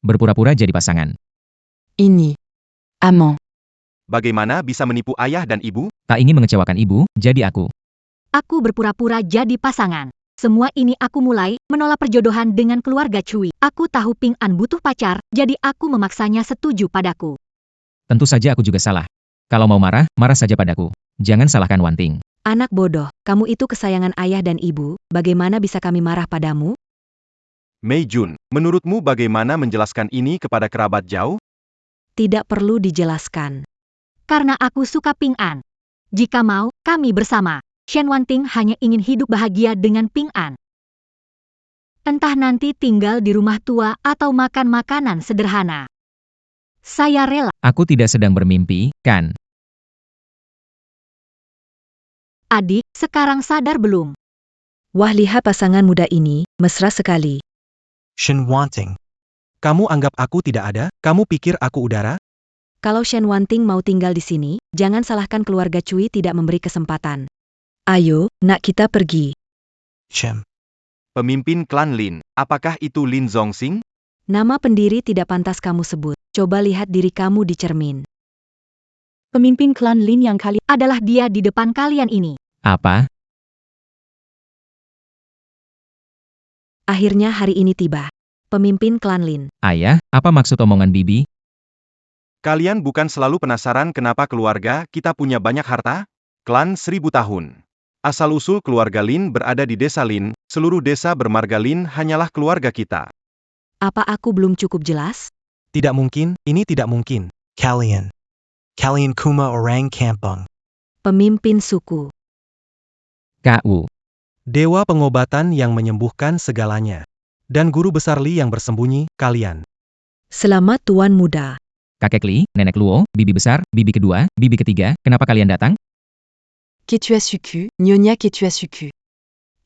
berpura-pura jadi pasangan. Ini. Amant. Bagaimana bisa menipu ayah dan ibu? Tak ingin mengecewakan ibu, jadi aku. Aku berpura-pura jadi pasangan. Semua ini aku mulai menolak perjodohan dengan keluarga Cui. Aku tahu Ping An butuh pacar, jadi aku memaksanya setuju padaku. Tentu saja aku juga salah. Kalau mau marah, marah saja padaku. Jangan salahkan Wanting. Anak bodoh, kamu itu kesayangan ayah dan ibu, bagaimana bisa kami marah padamu? Mei Jun, menurutmu bagaimana menjelaskan ini kepada kerabat jauh? Tidak perlu dijelaskan. Karena aku suka Ping An. Jika mau, kami bersama. Shen Wanting hanya ingin hidup bahagia dengan Ping An. Entah nanti tinggal di rumah tua atau makan makanan sederhana. Saya rela. Aku tidak sedang bermimpi, kan? Adik, sekarang sadar belum? Wah, lihat pasangan muda ini, mesra sekali. Shen Wanting. Kamu anggap aku tidak ada? Kamu pikir aku udara? Kalau Shen Wanting mau tinggal di sini, jangan salahkan keluarga Cui tidak memberi kesempatan. Ayo, nak kita pergi. Chem. Pemimpin klan Lin, apakah itu Lin Zongxing? Nama pendiri tidak pantas kamu sebut. Coba lihat diri kamu di cermin. Pemimpin klan Lin yang kali Adalah dia di depan kalian ini. Apa? Akhirnya hari ini tiba. Pemimpin klan Lin. Ayah, apa maksud omongan Bibi? Kalian bukan selalu penasaran kenapa keluarga kita punya banyak harta? Klan 1000 tahun. Asal-usul keluarga Lin berada di desa Lin, seluruh desa bermarga Lin hanyalah keluarga kita. Apa aku belum cukup jelas? Tidak mungkin, ini tidak mungkin. Kalian. Kalian kuma orang kampung. Pemimpin suku. KU. Dewa pengobatan yang menyembuhkan segalanya. Dan guru besar Li yang bersembunyi, kalian. Selamat Tuan Muda. Kakek Li, Nenek Luo, Bibi besar, Bibi kedua, Bibi ketiga, kenapa kalian datang? Ketuasuku, Nyonya Ketuasuku.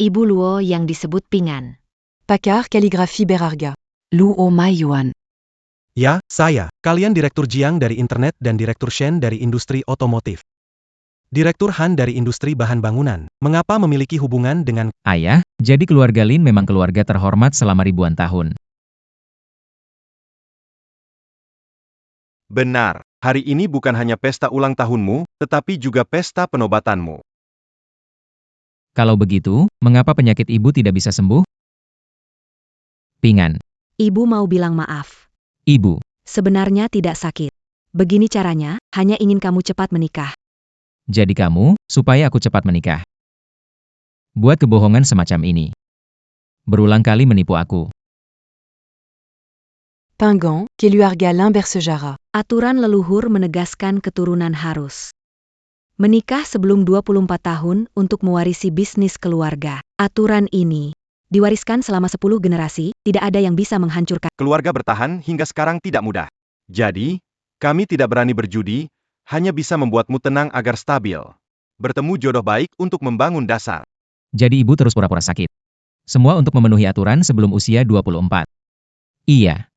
Ibu Luo yang disebut Pingan. Pakar Kaligrafi Berharga. Luo Mayuan. Ya, saya. Kalian Direktur Jiang dari internet dan Direktur Shen dari industri otomotif. Direktur Han dari industri bahan bangunan. Mengapa memiliki hubungan dengan... Ayah, jadi keluarga Lin memang keluarga terhormat selama ribuan tahun. Benar, hari ini bukan hanya pesta ulang tahunmu, tetapi juga pesta penobatanmu. Kalau begitu, mengapa penyakit ibu tidak bisa sembuh? Pingan. Ibu mau bilang maaf. Ibu. Sebenarnya tidak sakit. Begini caranya, hanya ingin kamu cepat menikah. Jadi kamu, supaya aku cepat menikah. Buat kebohongan semacam ini. Berulang kali menipu aku. Pingan, Keluarga Lin Bersejara. Aturan leluhur menegaskan keturunan harus menikah sebelum 24 tahun untuk mewarisi bisnis keluarga. Aturan ini diwariskan selama 10 generasi, tidak ada yang bisa menghancurkan. Keluarga bertahan hingga sekarang tidak mudah. Jadi, kami tidak berani berjudi, hanya bisa membuatmu tenang agar stabil. Bertemu jodoh baik untuk membangun dasar. Jadi ibu terus pura-pura sakit. Semua untuk memenuhi aturan sebelum usia 24. Iya.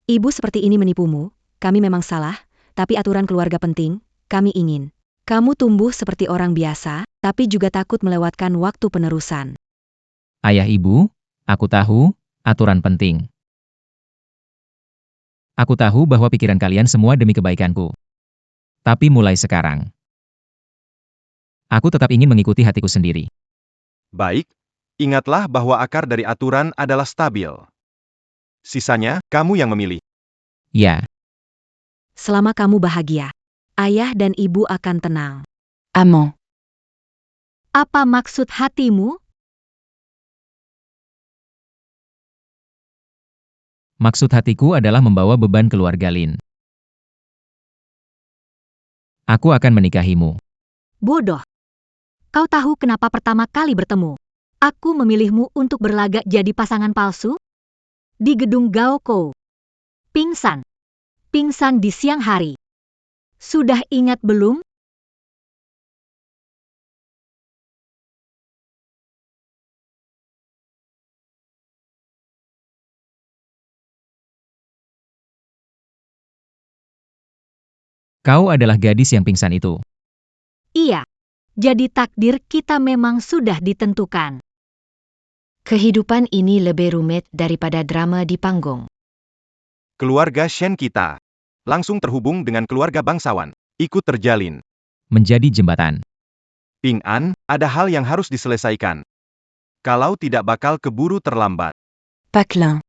Ibu seperti ini menipumu, kami memang salah, tapi aturan keluarga penting, kami ingin. Kamu tumbuh seperti orang biasa, tapi juga takut melewatkan waktu penerusan. Ayah ibu, aku tahu, aturan penting. Aku tahu bahwa pikiran kalian semua demi kebaikanku. Tapi mulai sekarang, aku tetap ingin mengikuti hatiku sendiri. Baik, ingatlah bahwa akar dari aturan adalah stabil. Sisanya, kamu yang memilih. Ya. Selama kamu bahagia, ayah dan ibu akan tenang. Amant. Apa maksud hatimu? Maksud hatiku adalah membawa beban keluarga Lin. Aku akan menikahimu. Bodoh. Kau tahu kenapa pertama kali bertemu? Aku memilihmu untuk berlagak jadi pasangan palsu? Di gedung Gaoko. Pingsan. Pingsan di siang hari. Sudah ingat belum? Kau adalah gadis yang pingsan itu. Iya. Jadi takdir kita memang sudah ditentukan. Kehidupan ini lebih rumit daripada drama di panggung. Keluarga Shen kita langsung terhubung dengan keluarga bangsawan. Ikut terjalin. Menjadi jembatan. Ping An, ada hal yang harus diselesaikan. Kalau tidak bakal keburu terlambat. Paquelin.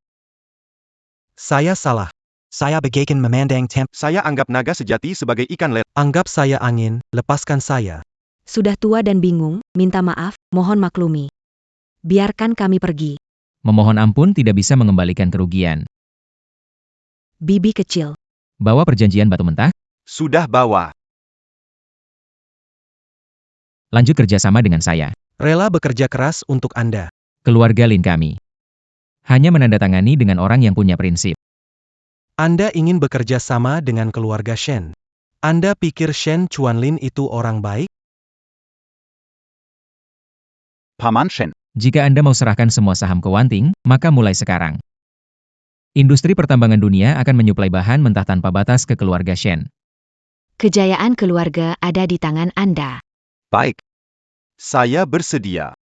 Saya salah. Saya bagaikan memandang temp. Saya anggap naga sejati sebagai ikan lele. Anggap saya angin, lepaskan saya. Sudah tua dan bingung, minta maaf, mohon maklumi. Biarkan kami pergi. Memohon ampun tidak bisa mengembalikan kerugian. Bibi kecil. Bawa perjanjian batu mentah, Sudah bawa. lanjut kerjasama dengan saya. Rela bekerja keras untuk Anda. Keluarga Lin kami. Hanya menandatangani dengan orang yang punya prinsip. Anda ingin bekerja sama dengan keluarga Shen. Anda pikir Shen Chuanlin itu orang baik? Paman Shen. Jika Anda mau serahkan semua saham ke Wanting, maka mulai sekarang. Industri pertambangan dunia akan menyuplai bahan mentah tanpa batas ke keluarga Shen. Kejayaan keluarga ada di tangan Anda. Baik. Saya bersedia.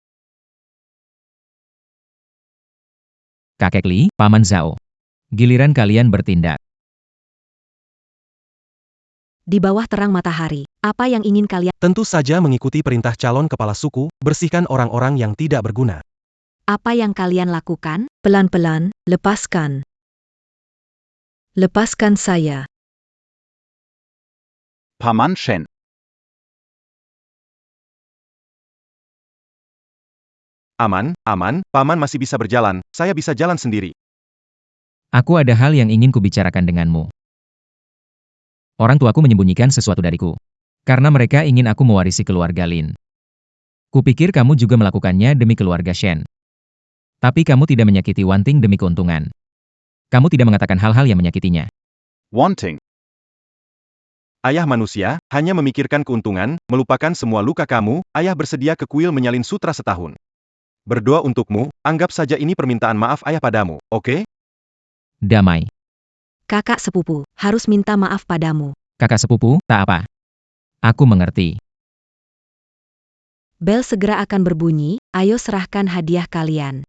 Kakek Li, Paman Zhao. Giliran kalian bertindak. Di bawah terang matahari, apa yang ingin kalian? Tentu saja mengikuti perintah calon kepala suku, bersihkan orang-orang yang tidak berguna. Apa yang kalian lakukan? Pelan-pelan, lepaskan. Lepaskan saya. Paman Shen. Aman, Paman masih bisa berjalan, saya bisa jalan sendiri. Aku ada hal yang ingin kubicarakan denganmu. Orang tuaku menyembunyikan sesuatu dariku. Karena mereka ingin aku mewarisi keluarga Lin. Kupikir kamu juga melakukannya demi keluarga Shen. Tapi kamu tidak menyakiti Wanting demi keuntungan. Kamu tidak mengatakan hal-hal yang menyakitinya. Wanting. Ayah manusia, hanya memikirkan keuntungan, melupakan semua luka kamu, ayah bersedia ke kuil menyalin sutra setahun. Berdoa untukmu, anggap saja ini permintaan maaf ayah padamu, oke? Damai. Kakak sepupu, harus minta maaf padamu. Kakak sepupu, tak apa. Aku mengerti. Bel segera akan berbunyi, ayo serahkan hadiah kalian.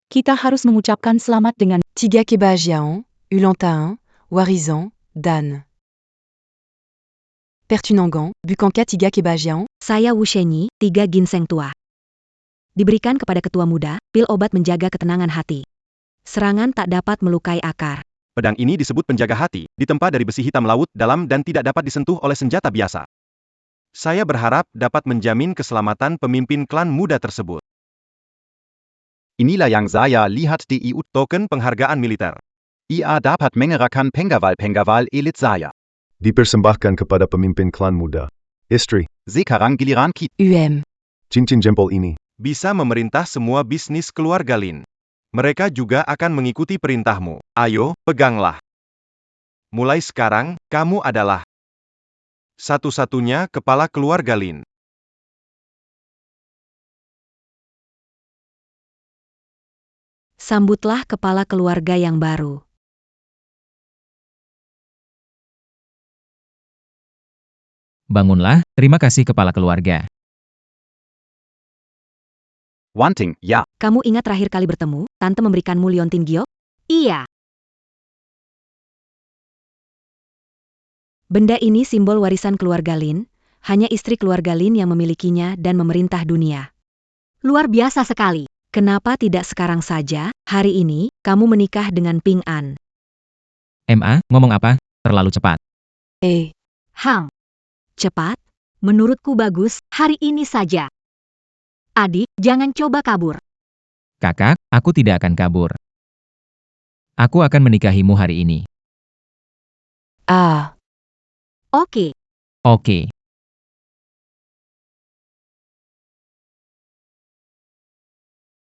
Kita harus mengucapkan selamat dengan Tiga Kebajian, Ulantaan, Warizan, Dan. Pertunangan, Bukanka Tiga Kebajian, Saya Wu Shenyi, 3 ginseng tua. Diberikan kepada ketua muda, pil obat menjaga ketenangan hati. Serangan tak dapat melukai akar. Pedang ini disebut penjaga hati, ditempa dari besi hitam laut dalam dan tidak dapat disentuh oleh senjata biasa. Saya berharap dapat menjamin keselamatan pemimpin klan muda tersebut. Inilah yang saya lihat di IU. Token penghargaan militer. Ia dapat mengerahkan pengawal elit saya. Dipersembahkan kepada pemimpin klan muda. Istri, Sekarang giliran kita. cincin jempol ini. Bisa memerintah semua bisnis keluarga Lin. Mereka juga akan mengikuti perintahmu. Ayo, peganglah. Mulai sekarang, kamu adalah satu-satunya kepala keluarga Lin. Sambutlah kepala keluarga yang baru. Bangunlah, terima kasih kepala keluarga. Wanting, ya. Kamu ingat terakhir kali bertemu, tante memberikanmu liontin giok? Iya. Benda ini simbol warisan keluarga Lin, hanya istri keluarga Lin yang memilikinya dan memerintah dunia. Luar biasa sekali. Kenapa tidak sekarang saja, hari ini, kamu menikah dengan Ping An? MA, ngomong apa? Terlalu cepat. Hang. Cepat? Menurutku bagus, hari ini saja. Adik, jangan coba kabur. Kakak, aku tidak akan kabur. Aku akan menikahimu hari ini. Oke. Oke.